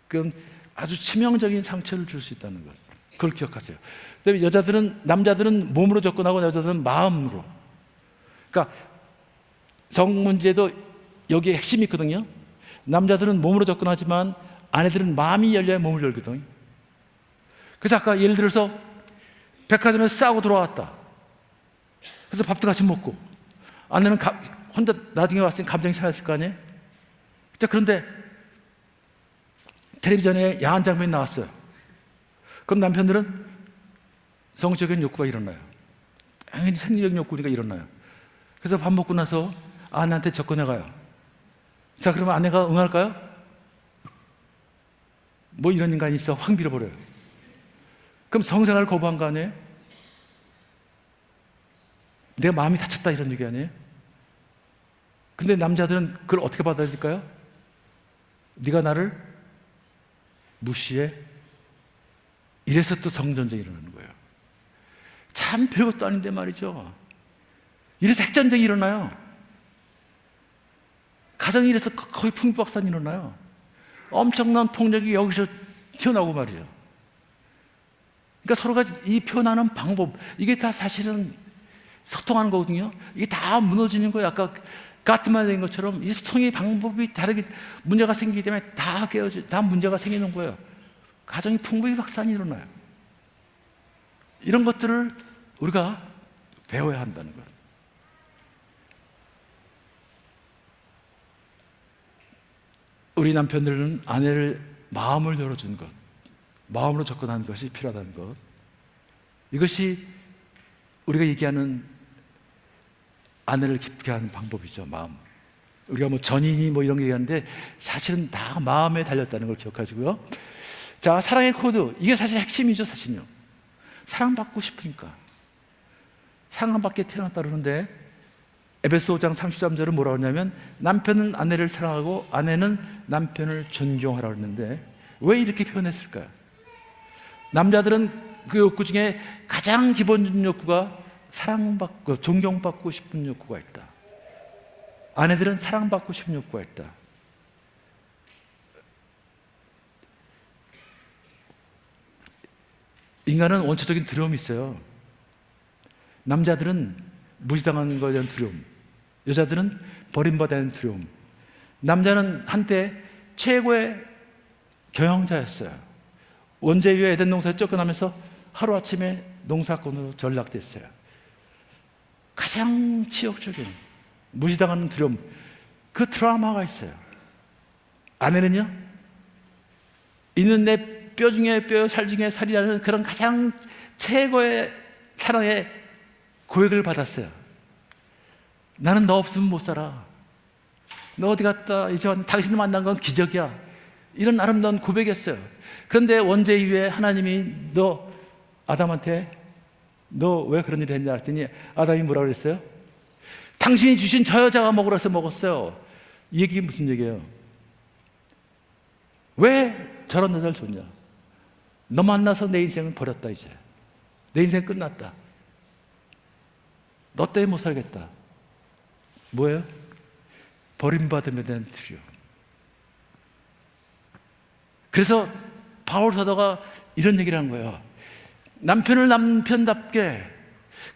Speaker 1: 그건 아주 치명적인 상처를 줄 수 있다는 것. 그걸 기억하세요. 그다음에 남자들은 몸으로 접근하고 여자들은 마음으로. 그러니까 성 문제도 여기에 핵심이 있거든요. 남자들은 몸으로 접근하지만 아내들은 마음이 열려야 몸을 열거든요. 그래서 아까 예를 들어서 백화점에서 싸고 돌아왔다. 그래서 밥도 같이 먹고 아내는 혼자 나중에 왔으니 감정이 상했을 거 아니에요? 그런데 텔레비전에 야한 장면이 나왔어요. 그럼 남편들은 성적인 욕구가 일어나요. 당연히 생리적인 욕구가 일어나요. 그래서 밥 먹고 나서 아내한테 접근해가요. 자, 그러면 아내가 응할까요? 뭐 이런 인간이 있어. 확 밀어버려요. 그럼 성생활을 거부한 거 아니에요? 내가 마음이 다쳤다 이런 얘기 아니에요? 근데 남자들은 그걸 어떻게 받아들일까요? 네가 나를 무시해? 이래서 또 성전쟁이 일어나는 거예요. 참 별것도 아닌데 말이죠. 이래서 핵전쟁이 일어나요. 가정이 이래서 거의 풍비박산이 일어나요. 엄청난 폭력이 여기서 튀어나오고 말이죠. 그러니까 서로가 이 표현하는 방법, 이게 다 사실은 소통하는 거거든요. 이게 다 무너지는 거예요. 아까 가트만 된 것처럼 이 소통의 방법이 다르게 문제가 생기기 때문에 다 문제가 생기는 거예요. 가정이 풍비박산이 일어나요. 이런 것들을 우리가 배워야 한다는 것. 우리 남편들은 아내를 마음을 열어준 것, 마음으로 접근하는 것이 필요하다는 것. 이것이 우리가 얘기하는 아내를 기쁘게 하는 방법이죠. 마음. 우리가 뭐 전인이 뭐 이런 거 얘기하는데 사실은 다 마음에 달렸다는 걸 기억하시고요. 자, 사랑의 코드. 이게 사실 핵심이죠, 사실요. 사랑받고 싶으니까. 사랑받게 태어났다 그러는데 에베소 5장 33절은 뭐라고 하냐면 남편은 아내를 사랑하고 아내는 남편을 존경하라고 했는데 왜 이렇게 표현했을까요? 남자들은 그 욕구 중에 가장 기본적인 욕구가 사랑받고 존경받고 싶은 욕구가 있다. 아내들은 사랑받고 싶은 욕구가 있다. 인간은 원초적인 두려움이 있어요. 남자들은 무시당하는 것에 대한 두려움, 여자들은 버림받아야 하는 두려움. 남자는 한때 최고의 경영자였어요. 원죄유의 에덴 농사에 쫓겨나면서 하루아침에 농사꾼으로 전락됐어요. 가장 치욕적인 무시당하는 두려움, 그 트라우마가 있어요. 아내는요, 있는 내 뼈 중에 뼈, 살 중에 살이라는 그런 가장 최고의 사랑의 고백을 받았어요. 나는 너 없으면 못 살아. 너 어디 갔다? 이제 당신을 만난 건 기적이야. 이런 아름다운 고백이었어요. 그런데 원죄 이후에 하나님이 너 아담한테 너 왜 그런 일을 했냐 했더니 아담이 뭐라고 그랬어요? 당신이 주신 저 여자가 먹으라서 먹었어요. 이 얘기 무슨 얘기예요? 왜 저런 여자를 줬냐? 너 만나서 내 인생은 버렸다. 이제 내 인생 끝났다. 너 때문에 못 살겠다. 뭐예요? 버림받음에 대한 두려움. 그래서 바울 사도가 이런 얘기를 한 거예요. 남편을 남편답게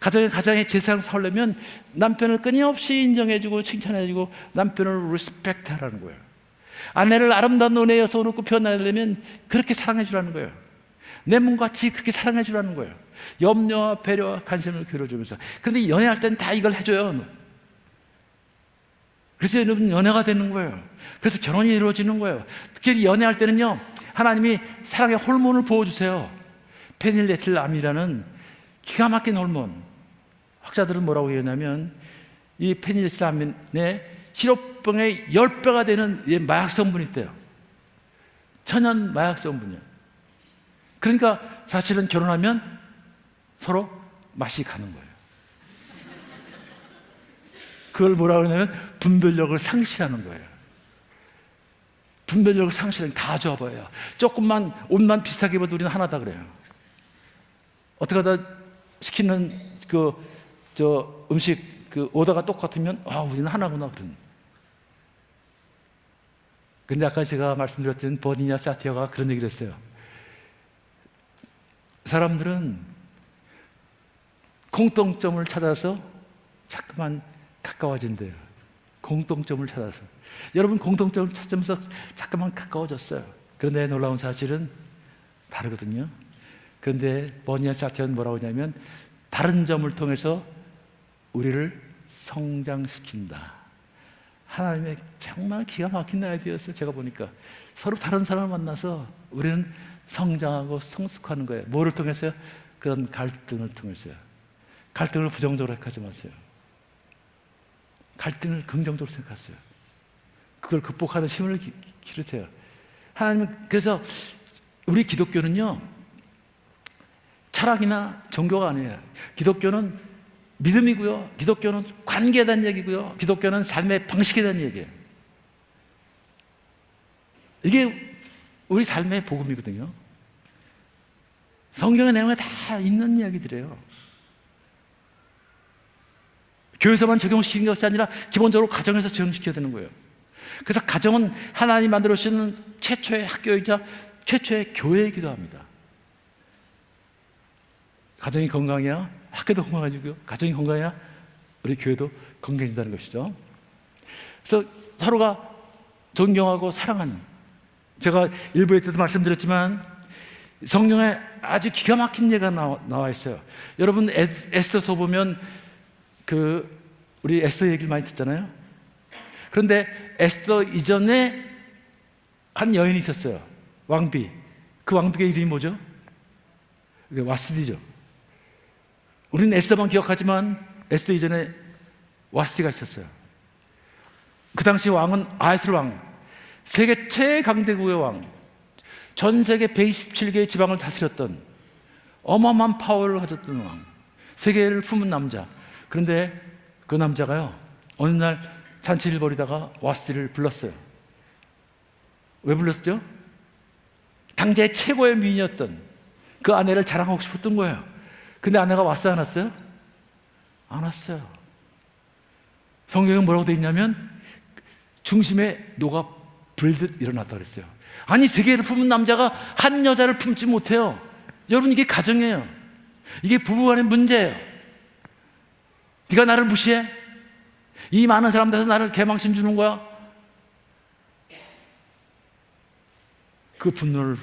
Speaker 1: 가정의 재산을 살려면 남편을 끊임없이 인정해주고 칭찬해주고 남편을 리스펙트하라는 거예요. 아내를 아름다운 은혜의 여성으로 표현하려면 그렇게 사랑해주라는 거예요. 내 몸같이 그렇게 사랑해주라는 거예요. 염려와 배려와 관심을 기울여주면서. 그런데 연애할 때는 다 이걸 해줘요. 그래서 여러분 연애가 되는 거예요. 그래서 결혼이 이루어지는 거예요. 특히 연애할 때는요, 하나님이 사랑의 호르몬을 부어주세요. 페닐에틸람이라는 기가 막힌 호르몬. 학자들은 뭐라고 얘기하냐면 이 페닐에틸람의 시럽병의 10배가 되는 마약 성분이 있대요. 천연 마약 성분이요. 그러니까 사실은 결혼하면 서로 맛이 가는 거예요. 그걸 뭐라고 그러냐면 분별력을 상실하는 거예요. 분별력을 상실하는 게 다 좋아 보여요. 조금만 옷만 비슷하게 입어도 우리는 하나다 그래요. 어떻게 하다 시키는 음식 오더가 똑같으면 우리는 하나구나 그런. 근데 아까 제가 말씀드렸던 버지니아 사티어가 그런 얘기를 했어요. 사람들은 공통점을 찾아서 자꾸만 가까워진대요. 공통점을 찾아서. 여러분 공통점을 찾으면서 자꾸만 가까워졌어요. 그런데 놀라운 사실은 다르거든요. 그런데 버지니아 사티어는 뭐라고 하냐면 다른 점을 통해서 우리를 성장시킨다. 하나님의 정말 기가 막힌 아이디어였어요. 제가 보니까 서로 다른 사람을 만나서 우리는 성장하고 성숙하는 거예요. 뭐를 통해서요? 그런 갈등을 통해서요. 갈등을 부정적으로 생각하지 마세요. 갈등을 긍정적으로 생각하세요. 그걸 극복하는 힘을 기르세요. 하나님은 그래서 우리 기독교는요 철학이나 종교가 아니에요. 기독교는 믿음이고요. 기독교는 관계에 대한 얘기고요. 기독교는 삶의 방식에 대한 얘기예요. 이게 우리 삶의 복음이거든요. 성경의 내용에 다 있는 이야기들이에요. 교회에서만 적용시키는 것이 아니라 기본적으로 가정에서 적용시켜야 되는 거예요. 그래서 가정은 하나님이 만들어 주시는 최초의 학교이자 최초의 교회이기도 합니다. 가정이 건강해야 학교도 건강해지고요. 가정이 건강해야 우리 교회도 건강해진다는 것이죠. 그래서 서로가 존경하고 사랑하는, 제가 일부에 때도 말씀드렸지만 성경에 아주 기가 막힌 예가 나와 있어요. 여러분 에스더서 보면 우리 에스더 얘기를 많이 듣잖아요. 그런데 에스더 이전에 한 여인이 있었어요. 왕비. 그 왕비의 이름이 뭐죠? 와스디죠. 우리는 에스더만 기억하지만 에스더 이전에 와스디가 있었어요. 그 당시 왕은 아하스를 왕, 세계 최강대국의 왕, 전 세계 127개의 지방을 다스렸던 어마어마한 파워를 가졌던 왕, 세계를 품은 남자. 그런데 그 남자가요 어느 날 잔치를 벌이다가 와스디를 불렀어요. 왜 불렀죠? 당대의 최고의 미인이었던 그 아내를 자랑하고 싶었던 거예요. 근데 아내가 왔어요, 안 왔어요? 안 왔어요. 성경에 뭐라고 되어 있냐면 중심에 녹아 불듯 일어났다 그랬어요. 아니 세계를 품은 남자가 한 여자를 품지 못해요. 여러분 이게 가정이에요. 이게 부부간의 문제예요. 네가 나를 무시해? 이 많은 사람들에서 나를 개망신 주는 거야? 그 분노를.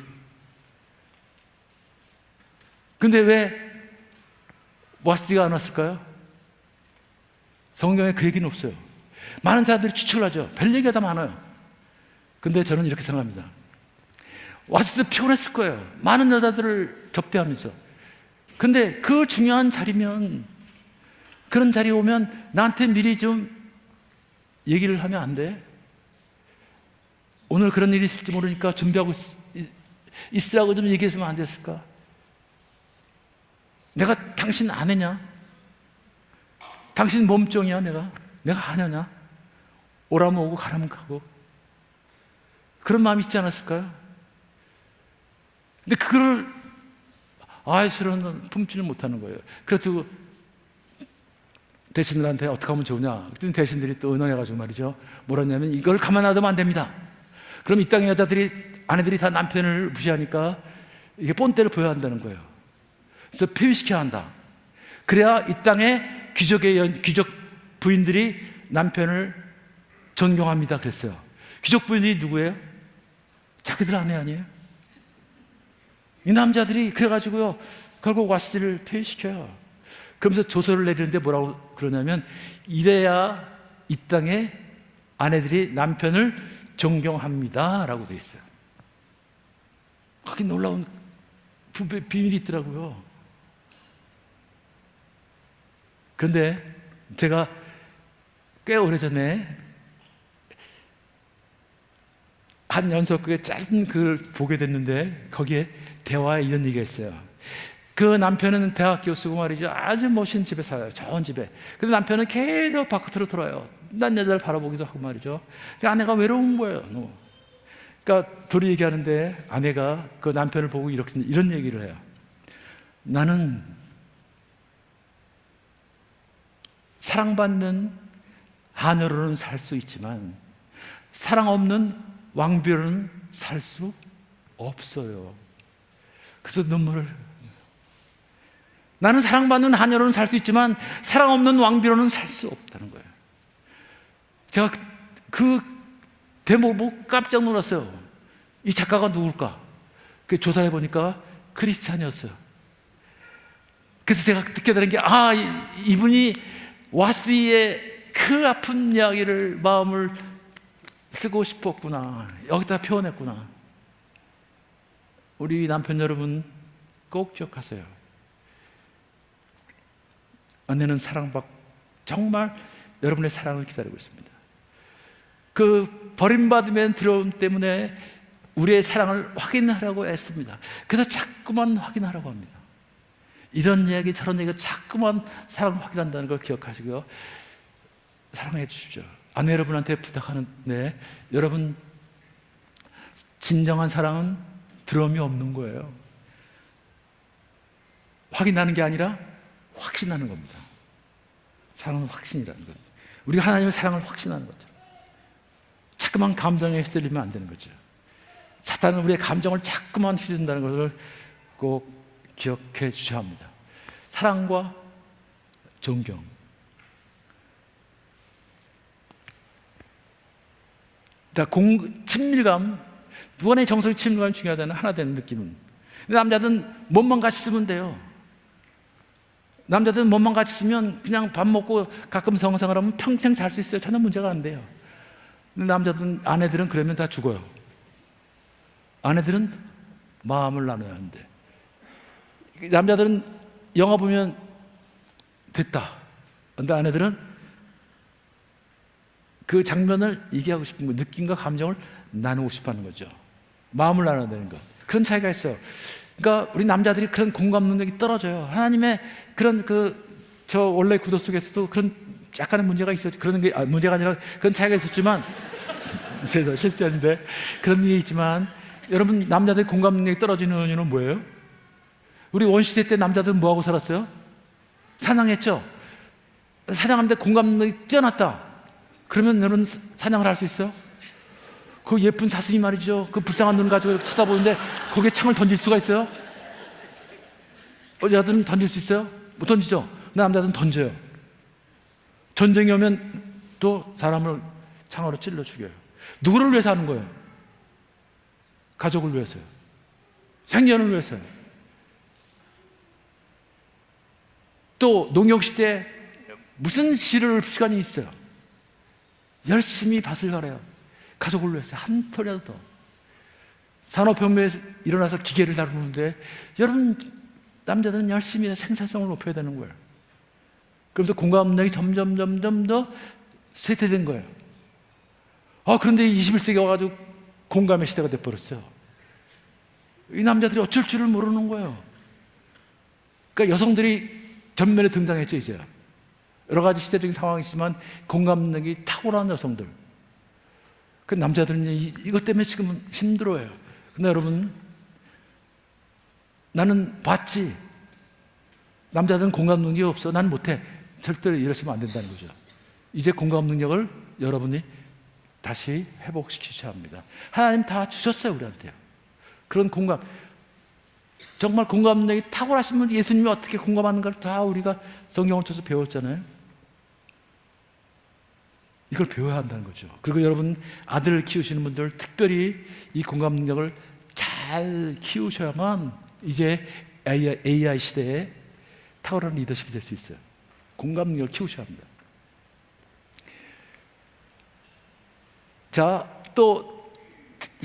Speaker 1: 근데 왜 와스디가 안 왔을까요? 성경에 그 얘기는 없어요. 많은 사람들이 추측을 하죠. 별 얘기가 다 많아요. 근데 저는 이렇게 생각합니다. 와스디도 피곤했을 거예요. 많은 여자들을 접대하면서. 근데 그 중요한 자리면, 그런 자리에 오면 나한테 미리 좀 얘기를 하면 안 돼? 오늘 그런 일이 있을지 모르니까 준비하고 있으라고 좀 얘기했으면 안 됐을까? 내가 당신 아내냐? 당신 몸종이야 내가 아냐냐? 오라면 오고 가라면 가고. 그런 마음이 있지 않았을까요? 근데 그걸 아이스로는 품지를 못하는 거예요. 그래서 대신들한테 어떻게 하면 좋으냐? 그랬더니 대신들이 또 의논해가지고 말이죠. 뭐랬냐면 이걸 가만 놔두면 안 됩니다. 그럼 이 땅의 아내들이 다 남편을 무시하니까 이게 본때를 보여야 한다는 거예요. 그래서 폐위시켜야 한다. 그래야 이 땅의 귀족 부인들이 남편을 존경합니다. 그랬어요. 귀족 부인들이 누구예요? 자기들 아내 아니에요? 이 남자들이 그래가지고요 결국 와스디를 폐위시켜요. 그러면서 조서를 내리는데 뭐라고 그러냐면 이래야 이 땅의 아내들이 남편을 존경합니다 라고 되어 있어요. 거기 놀라운 비밀이 있더라고요. 그런데 제가 꽤 오래전에 한 연속극의 짧은 글을 보게 됐는데 거기에 대화에 이런 얘기가 있어요. 그 남편은 대학 교수고 말이죠. 아주 멋진 집에 살아요. 좋은 집에. 근데 남편은 계속 바깥으로 돌아요. 난 여자를 바라보기도 하고 말이죠. 그러니까 아내가 외로운 거예요. 그러니까 둘이 얘기하는데 아내가 그 남편을 보고 이런 얘기를 해요. 나는 사랑받는 하녀로는 살 수 있지만 사랑 없는 왕비로는 살 수 없어요. 그래서 나는 사랑받는 하녀로는 살 수 있지만 사랑 없는 왕비로는 살 수 없다는 거예요. 제가 그 대목 보고 깜짝 놀랐어요. 이 작가가 누굴까? 그 조사해 보니까 크리스찬이었어요. 그래서 제가 듣게 되는 게 이분이 와스의 그 아픈 이야기를 마음을 쓰고 싶었구나. 여기다 표현했구나. 우리 남편 여러분 꼭 기억하세요. 아내는 정말 여러분의 사랑을 기다리고 있습니다. 그 버림받음의 두려움 때문에 우리의 사랑을 확인하려고 애씁니다. 그래서 자꾸만 확인하려고 합니다. 이런 얘기 저런 얘기가 자꾸만 사랑을 확인한다는 걸 기억하시고요. 사랑해 주십시오. 아내 여러분한테 부탁하는데 여러분 진정한 사랑은 두려움이 없는 거예요. 확인하는 게 아니라 확신하는 겁니다. 사랑은 확신이라는 것. 우리가 하나님의 사랑을 확신하는 거죠. 자꾸만 감정에 휩쓸리면 안 되는 거죠. 사탄은 우리의 감정을 자꾸만 휘둔다는 것을 꼭 기억해 주셔야 합니다. 사랑과 존경. 친밀감, 두 번의 정서의 친밀감이 중요하다는 하나 되는 느낌은. 남자든 몸만 같이 쓰면 돼요. 남자들은 몸만 같이 쓰면 그냥 밥 먹고 가끔 성생활 하면 평생 살 수 있어요. 전혀 문제가 안 돼요. 근데 아내들은 그러면 다 죽어요. 아내들은 마음을 나눠야 하는데, 남자들은 영화 보면 됐다. 근데 아내들은 그 장면을 얘기하고 싶은 거, 느낌과 감정을 나누고 싶어 하는 거죠. 마음을 나눠야 되는 것. 그런 차이가 있어요. 그러니까 우리 남자들이 그런 공감 능력이 떨어져요. 하나님의 그런 저 원래 구도 속에서도 그런 약간의 문제가 있었죠. 그런 게 문제가 아니라 그런 차이가 있었지만 제가 실수했는데 그런 게 있지만, 여러분 남자들 공감 능력이 떨어지는 이유는 뭐예요? 우리 원시대 때 남자들은 뭐하고 살았어요? 사냥했죠. 사냥하는데 공감 능력이 뛰어났다. 그러면 여러분 사냥을 할 수 있어요? 그 예쁜 사슴이 말이죠. 그 불쌍한 눈 가지고 쳐다보는데 거기에 창을 던질 수가 있어요? 여자들은 던질 수 있어요? 못 던지죠. 남자들은 던져요. 전쟁이 오면 또 사람을 창으로 찔러 죽여요. 누구를 위해서 하는 거예요? 가족을 위해서요. 생년을 위해서요. 또 농경시대 무슨 시를 시간이 있어요. 열심히 밭을 갈아요. 가족을 위해서 한 톨이라도 더. 산업혁명에 일어나서 기계를 다루는데 여러분 남자들은 열심히 생산성을 높여야 되는 거예요. 그러면서 공감 능력이 점점 더 쇠퇴된 거예요. 그런데 21세기가 와가지고 공감의 시대가 돼버렸어요. 이 남자들이 어쩔 줄을 모르는 거예요. 그러니까 여성들이 전면에 등장했죠. 이제 여러 가지 시대적인 상황이지만 공감 능력이 탁월한 여성들. 그 남자들은 이것 때문에 지금 힘들어해요. 근데 여러분, 나는 봤지. 남자들은 공감 능력이 없어. 난 못해. 절대로 이러시면 안 된다는 거죠. 이제 공감 능력을 여러분이 다시 회복시키셔야 합니다. 하나님 다 주셨어요, 우리한테요. 그런 공감. 정말 공감 능력이 탁월하신 분, 예수님이 어떻게 공감하는가를 다 우리가 성경을 통해서 배웠잖아요. 이걸 배워야 한다는 거죠. 그리고 여러분 아들을 키우시는 분들 특별히 이 공감 능력을 잘 키우셔야만 이제 AI 시대에 탁월한 리더십이 될 수 있어요. 공감 능력을 키우셔야 합니다. 자, 또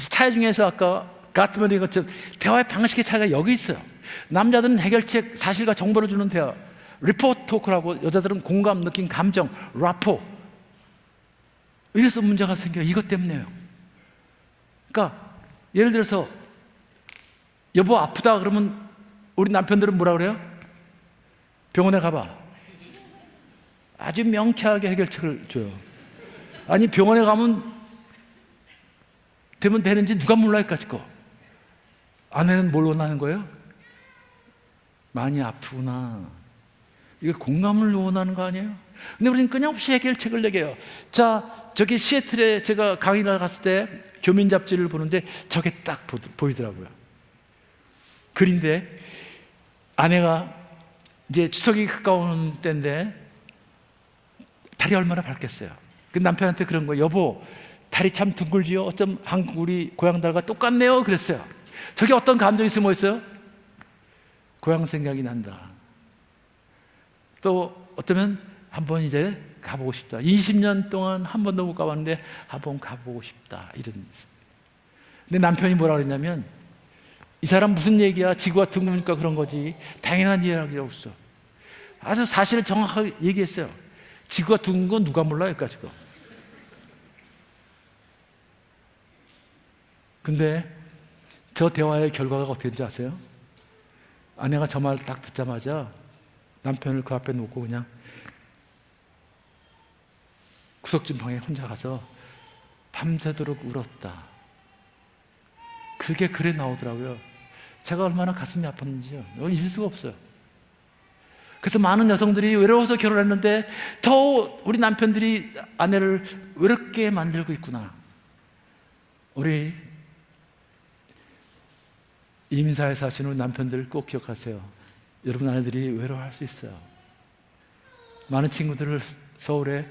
Speaker 1: 차이 중에서 아까 가트만 얘기한 것처럼 대화의 방식의 차이가 여기 있어요. 남자들은 해결책, 사실과 정보를 주는 대화, 리포트 토크라고, 여자들은 공감, 느낌, 감정, 라포. 이래서 문제가 생겨요. 이것 때문에요. 그러니까 예를 들어서 여보 아프다 그러면 우리 남편들은 뭐라 그래요? 병원에 가봐. 아주 명쾌하게 해결책을 줘요. 아니 병원에 가면 되면 되는지 누가 몰라요 까짓거. 아내는 뭘 원하는 거예요? 많이 아프구나. 이거 공감을 원하는 거 아니에요? 근데 우리는 끊임없이 해결책을 내게요. 자, 저기 시애틀에 제가 강의를 갔을 때 교민 잡지를 보는데 저게 딱 보이더라고요. 글인데 아내가 이제 추석이 가까운 때인데 달이 얼마나 밝겠어요. 그 남편한테 그런 거예요. 여보, 달이 참 둥글지요? 어쩜 한국 우리 고향 달과 똑같네요. 그랬어요. 저게 어떤 감정이 숨어 있어요? 고향 생각이 난다. 또 어쩌면 한번 이제 가보고 싶다. 20년 동안 한 번도 못 가봤는데 한번 가보고 싶다. 이런. 근데 남편이 뭐라 그랬냐면 이 사람 무슨 얘기야? 지구가 둥그니까 그런 거지. 당연한 이야기라고 했어. 아주 사실을 정확하게 얘기했어요. 지구가 둥근 건 누가 몰라요, 까짓거. 근데 저 대화의 결과가 어떻게 된지 아세요? 아내가 저 말 딱 듣자마자 남편을 그 앞에 놓고 그냥 구석진방에 혼자 가서 밤새도록 울었다. 그게 글에 나오더라고요. 제가 얼마나 가슴이 아팠는지요. 이건 잊을 수가 없어요. 그래서 많은 여성들이 외로워서 결혼했는데 더 우리 남편들이 아내를 외롭게 만들고 있구나. 우리 이민사에 사시는 남편들 꼭 기억하세요. 여러분 아내들이 외로워할 수 있어요. 많은 친구들을 서울에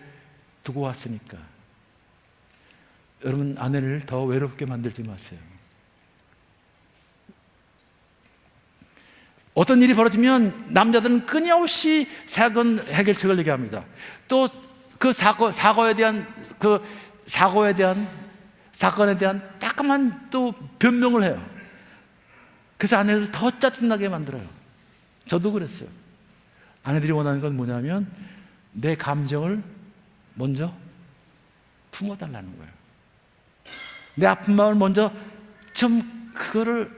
Speaker 1: 두고 왔으니까 여러분 아내를 더 외롭게 만들지 마세요. 어떤 일이 벌어지면 남자들은 끊임없이 작은 해결책을 얘기합니다. 또 그 사건에 대한 따끔한 또 변명을 해요. 그래서 아내를 더 짜증나게 만들어요. 저도 그랬어요. 아내들이 원하는 건 뭐냐면 내 감정을 먼저 품어달라는 거예요. 내 아픈 마음을 먼저 좀 그거를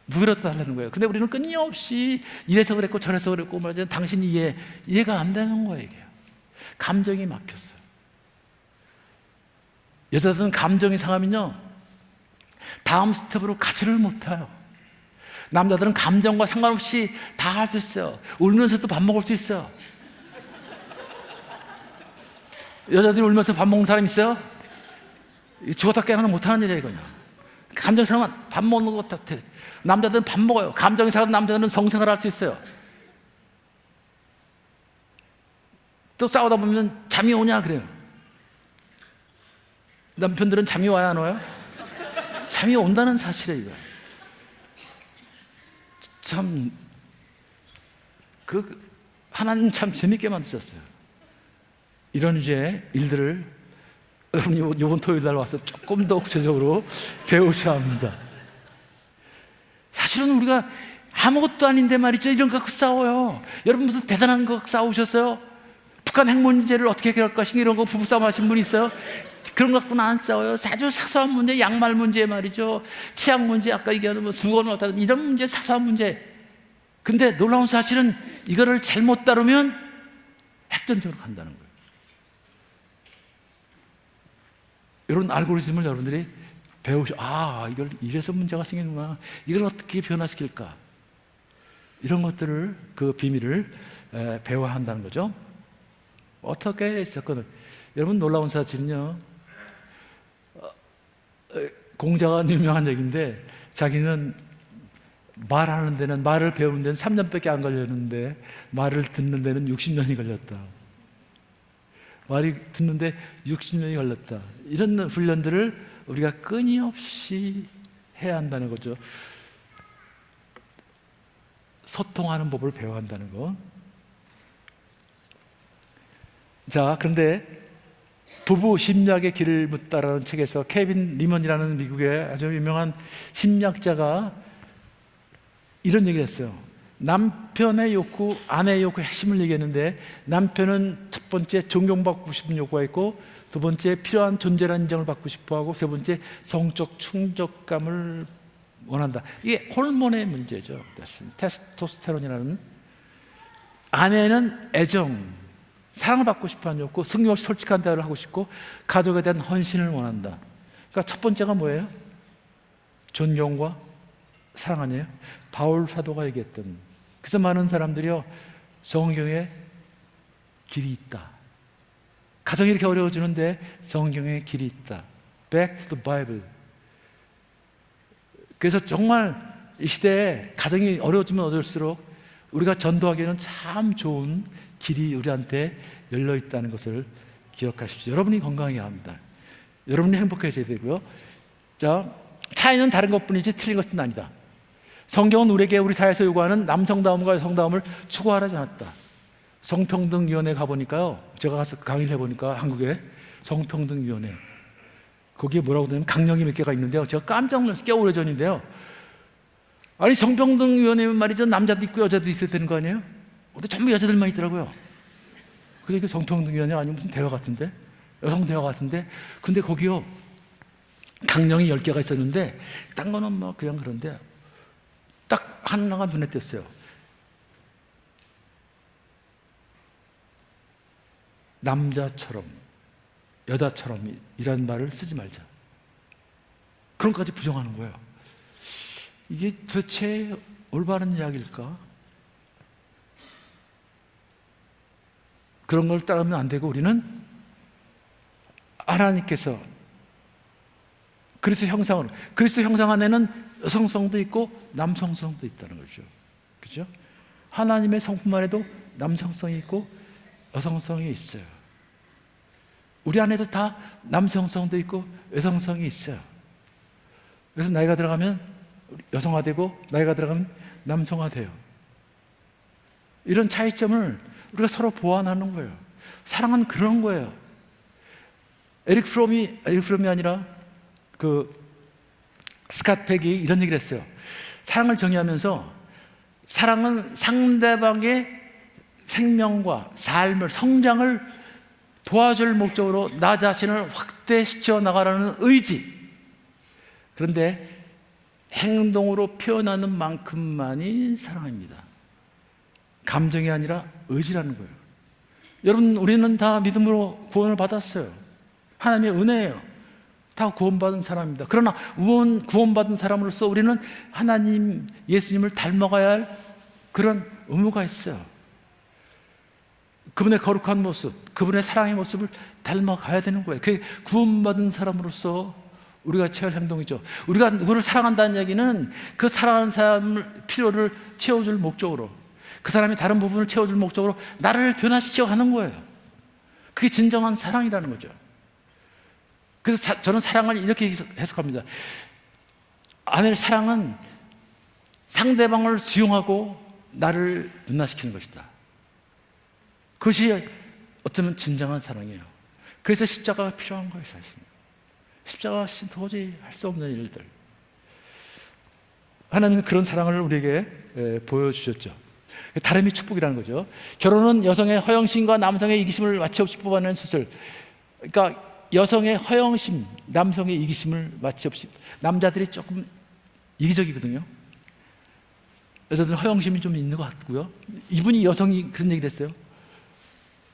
Speaker 1: 누그러달라는 거예요. 근데 우리는 끊임없이 이래서 그랬고 저래서 그랬고 말하자면 당신이 이해가 안 되는 거예요. 이게 감정이 막혔어요. 여자들은 감정이 상하면요 다음 스텝으로 가지를 못해요. 남자들은 감정과 상관없이 다 할 수 있어요. 울면서도 밥 먹을 수 있어요. 여자들이 울면서 밥 먹는 사람 있어요? 죽었다 깨어나는 못하는 일이에요. 이거는 감정이 상하면 밥 먹는 것 같아. 남자들은 밥 먹어요. 감정이 상한 남자들은 성생활 할 수 있어요. 또 싸우다 보면 잠이 오냐 그래요. 남편들은 잠이 와야 안 와요? 잠이 온다는 사실이에요. 이거 참 하나님 참 재밌게 만드셨어요. 이런 이제 일들을 여러분이 이번 토요일 날 와서 조금 더 구체적으로 배우셔야 합니다. 사실은 우리가 아무것도 아닌데 말이죠. 이런 거 갖고 싸워요. 여러분 무슨 대단한 거 싸우셨어요? 북한 핵 문제를 어떻게 해결할 것인가 이런 거 부부싸움 하신 분 있어요? 그런 거 갖고는 안 싸워요. 아주 사소한 문제, 양말 문제 말이죠. 치약 문제, 아까 얘기하는 뭐 수건을 어디다 이런 문제, 사소한 문제. 근데 놀라운 사실은 이거를 잘못 다루면 핵전쟁으로 간다는 거예요. 이런 알고리즘을 여러분들이 이걸 이래서 문제가 생기는구나. 이걸 어떻게 변화시킬까? 이런 것들을 그 비밀을 배워야 한다는 거죠. 어떻게 접근을? 여러분 놀라운 사실은요. 공자가 유명한 얘기인데 자기는 말하는 데는 말을 배우는 데는 3년밖에 안 걸렸는데 말을 듣는 데는 60년이 걸렸다. 말이 듣는데 60년이 걸렸다. 이런 훈련들을 우리가 끊임없이 해야 한다는 거죠. 소통하는 법을 배워야 한다는 거. 자, 그런데 부부 심리학의 길을 묻다라는 책에서 케빈 리먼이라는 미국의 아주 유명한 심리학자가 이런 얘기를 했어요. 남편의 욕구, 아내의 욕구 핵심을 얘기했는데, 남편은 첫 번째 존경받고 싶은 욕구가 있고, 두 번째 필요한 존재라는 인정을 받고 싶어하고, 세 번째 성적 충족감을 원한다. 이게 호르몬의 문제죠. 테스토스테론이라는. 아내는 애정, 사랑을 받고 싶어하는 욕구, 승리와 솔직한 대화를 하고 싶고, 가족에 대한 헌신을 원한다. 그러니까 첫 번째가 뭐예요? 존경과 사랑 아니에요? 바울 사도가 얘기했던. 그래서 많은 사람들이요, 성경에 길이 있다. 가정이 이렇게 어려워지는데 성경에 길이 있다. Back to the Bible. 그래서 정말 이 시대에 가정이 어려워지면 어려울수록 우리가 전도하기에는 참 좋은 길이 우리한테 열려 있다는 것을 기억하십시오. 여러분이 건강해야 합니다. 여러분이 행복해져야 되고요. 자, 차이는 다른 것뿐이지 틀린 것은 아니다. 성경은 우리에게 우리 사회에서 요구하는 남성다움과 여성다움을 추구하지 않았다. 성평등위원회 가보니까요, 제가 가서 강의를 해보니까 한국에 성평등위원회, 거기에 뭐라고 되냐면 강령이 몇 개가 있는데요, 제가 깜짝 놀라서 꽤 오래전인데요, 아니 성평등위원회면 말이죠, 남자도 있고 여자도 있어야 되는 거 아니에요? 근데 전부 여자들만 있더라고요. 그래서 이게 성평등위원회 아니면 무슨 대화 같은데, 여성 대화 같은데, 근데 거기요 강령이 10개가 있었는데 딴 거는 뭐 그냥 그런데 딱 하나가 눈에 띄었어요. 남자처럼 여자처럼 이란 말을 쓰지 말자. 그런 것까지 부정하는 거예요. 이게 도대체 올바른 이야기일까? 그런 걸 따르면 안 되고, 우리는 하나님께서 그리스도 형상으로, 그리스도 형상 안에는 여성성도 있고 남성성도 있다는 거죠. 그죠? 하나님의 성품 안에도 남성성이 있고 여성성이 있어요. 우리 안에도 다 남성성도 있고 여성성이 있어요. 그래서 나이가 들어가면 여성화되고 나이가 들어가면 남성화돼요. 이런 차이점을 우리가 서로 보완하는 거예요. 사랑은 그런 거예요. 에릭 프롬이 아니라 스캇 팩이 이런 얘기를 했어요. 사랑을 정의하면서, 사랑은 상대방의 생명과 삶을, 성장을 도와줄 목적으로 나 자신을 확대시켜 나가라는 의지. 그런데 행동으로 표현하는 만큼만이 사랑입니다. 감정이 아니라 의지라는 거예요. 여러분, 우리는 다 믿음으로 구원을 받았어요. 하나님의 은혜예요. 다 구원받은 사람입니다. 그러나 구원받은 사람으로서 우리는 하나님, 예수님을 닮아가야 할 그런 의무가 있어요. 그분의 거룩한 모습, 그분의 사랑의 모습을 닮아가야 되는 거예요. 그게 구원받은 사람으로서 우리가 취할 행동이죠. 우리가 누구를 사랑한다는 얘기는 그 사랑하는 사람의 필요를 채워줄 목적으로, 그 사람이 다른 부분을 채워줄 목적으로 나를 변화시켜 가는 거예요. 그게 진정한 사랑이라는 거죠. 그래서 저는 사랑을 이렇게 해석합니다. 아내의 사랑은 상대방을 수용하고 나를 변화시키는 것이다. 그것이 어쩌면 진정한 사랑이에요. 그래서 십자가가 필요한 거예요, 사실. 십자가 없이 도저히 할 수 없는 일들. 하나님은 그런 사랑을 우리에게 보여주셨죠. 다름이 축복이라는 거죠. 결혼은 여성의 허영심과 남성의 이기심을 마치 없이 뽑아내는 수술. 그러니까 여성의 허영심, 남성의 이기심을 마치 없이. 남자들이 조금 이기적이거든요. 여자들은 허영심이 좀 있는 것 같고요. 이분이 여성이 그런 얘기를 했어요.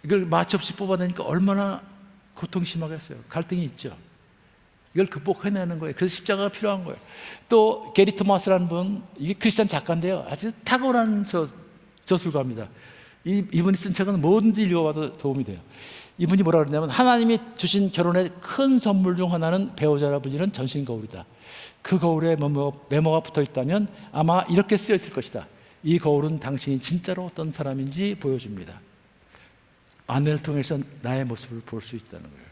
Speaker 1: 이걸 마치 없이 뽑아내니까 얼마나 고통 심하겠어요. 갈등이 있죠. 이걸 극복해내는 거예요. 그래서 십자가가 필요한 거예요. 또 게리 토마스라는 분, 이게 크리스찬 작가인데요, 아주 탁월한 저술가입니다. 이분이 쓴 책은 뭐든지 읽어봐도 도움이 돼요. 이분이 뭐라 그러냐면, 하나님이 주신 결혼의 큰 선물 중 하나는 배우자라 불리는 전신 거울이다. 그 거울에 메모가 붙어 있다면 아마 이렇게 쓰여 있을 것이다. 이 거울은 당신이 진짜로 어떤 사람인지 보여줍니다. 아내를 통해서 나의 모습을 볼 수 있다는 거예요.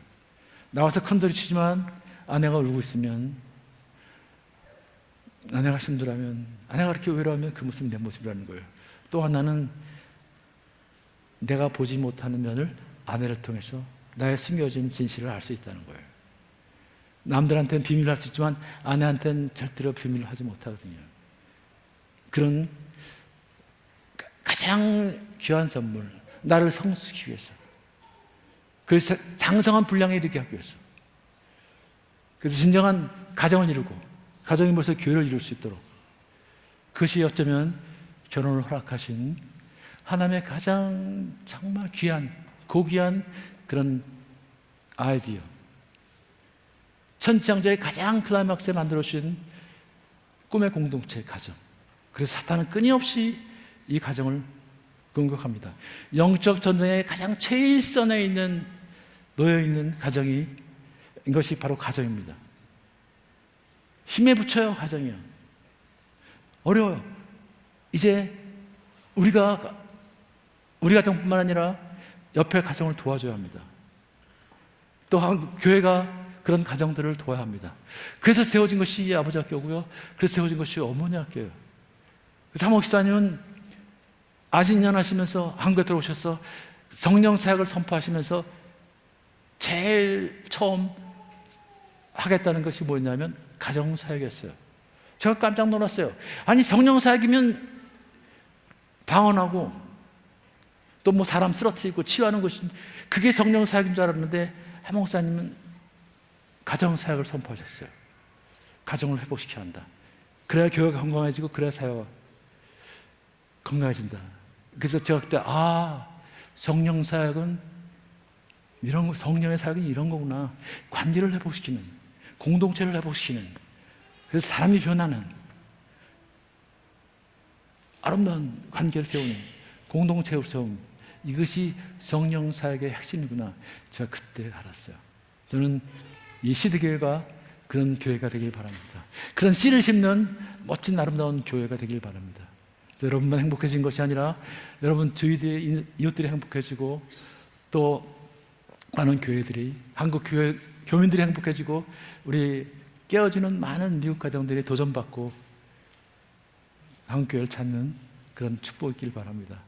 Speaker 1: 나와서 큰소리 치지만 아내가 울고 있으면, 아내가 힘들어하면, 아내가 그렇게 외로워하면 그 모습이 내 모습이라는 거예요. 또 하나는 내가 보지 못하는 면을 아내를 통해서 나의 숨겨진 진실을 알 수 있다는 거예요. 남들한테는 비밀을 할 수 있지만 아내한테는 절대로 비밀을 하지 못하거든요. 그런 가장 귀한 선물, 나를 성숙시키기 위해서, 그래서 장성한 분량에 이르게 하기 위해서, 그래서 진정한 가정을 이루고 가정이 벌써 교회를 이룰 수 있도록, 그것이 어쩌면 결혼을 허락하신 하나님의 가장 정말 귀한, 고귀한 그런 아이디어, 천지창조의 가장 클라이막스에 만들어주신 꿈의 공동체 가정. 그래서 사탄은 끊임없이 이 가정을 공격합니다. 영적 전쟁의 가장 최일선에 있는, 놓여있는 가정이, 이것이 바로 가정입니다. 힘에 붙여요, 가정이요. 어려워요. 이제 우리 가정뿐만 아니라 옆에 가정을 도와줘야 합니다. 또 교회가 그런 가정들을 도와야 합니다. 그래서 세워진 것이 아버지 학교고요. 그래서 세워진 것이 어머니 학교예요. 사모 목사님은 아신년 하시면서 한국에 들어오셔서 성령 사역을 선포하시면서 제일 처음 하겠다는 것이 뭐였냐면 가정 사역이었어요. 제가 깜짝 놀랐어요. 아니, 성령 사역이면 방언하고 또 뭐 사람 쓰러뜨리고 치유하는 것이, 그게 성령 사역인 줄 알았는데 하모 목사님은 가정 사역을 선포하셨어요. 가정을 회복시켜야 한다. 그래야 교회가 건강해지고 그래야 사회가 건강해진다. 그래서 제가 그때 성령 사역은 이런 거, 성령의 사역은 이런 거구나. 관계를 회복시키는, 공동체를 회복시키는, 그래서 사람이 변하는 아름다운 관계를 세우는, 공동체를 세우는, 이것이 성령 사역의 핵심이구나. 제가 그때 알았어요. 저는 이 시드교회가 그런 교회가 되길 바랍니다. 그런 씨를 심는 멋진 아름다운 교회가 되길 바랍니다. 여러분만 행복해진 것이 아니라 여러분 주위의 이웃들이 행복해지고, 또 많은 교회들이, 한국 교회 교민들이 행복해지고, 우리 깨어지는 많은 미국 가정들이 도전받고 한국 교회를 찾는 그런 축복이 있길 바랍니다.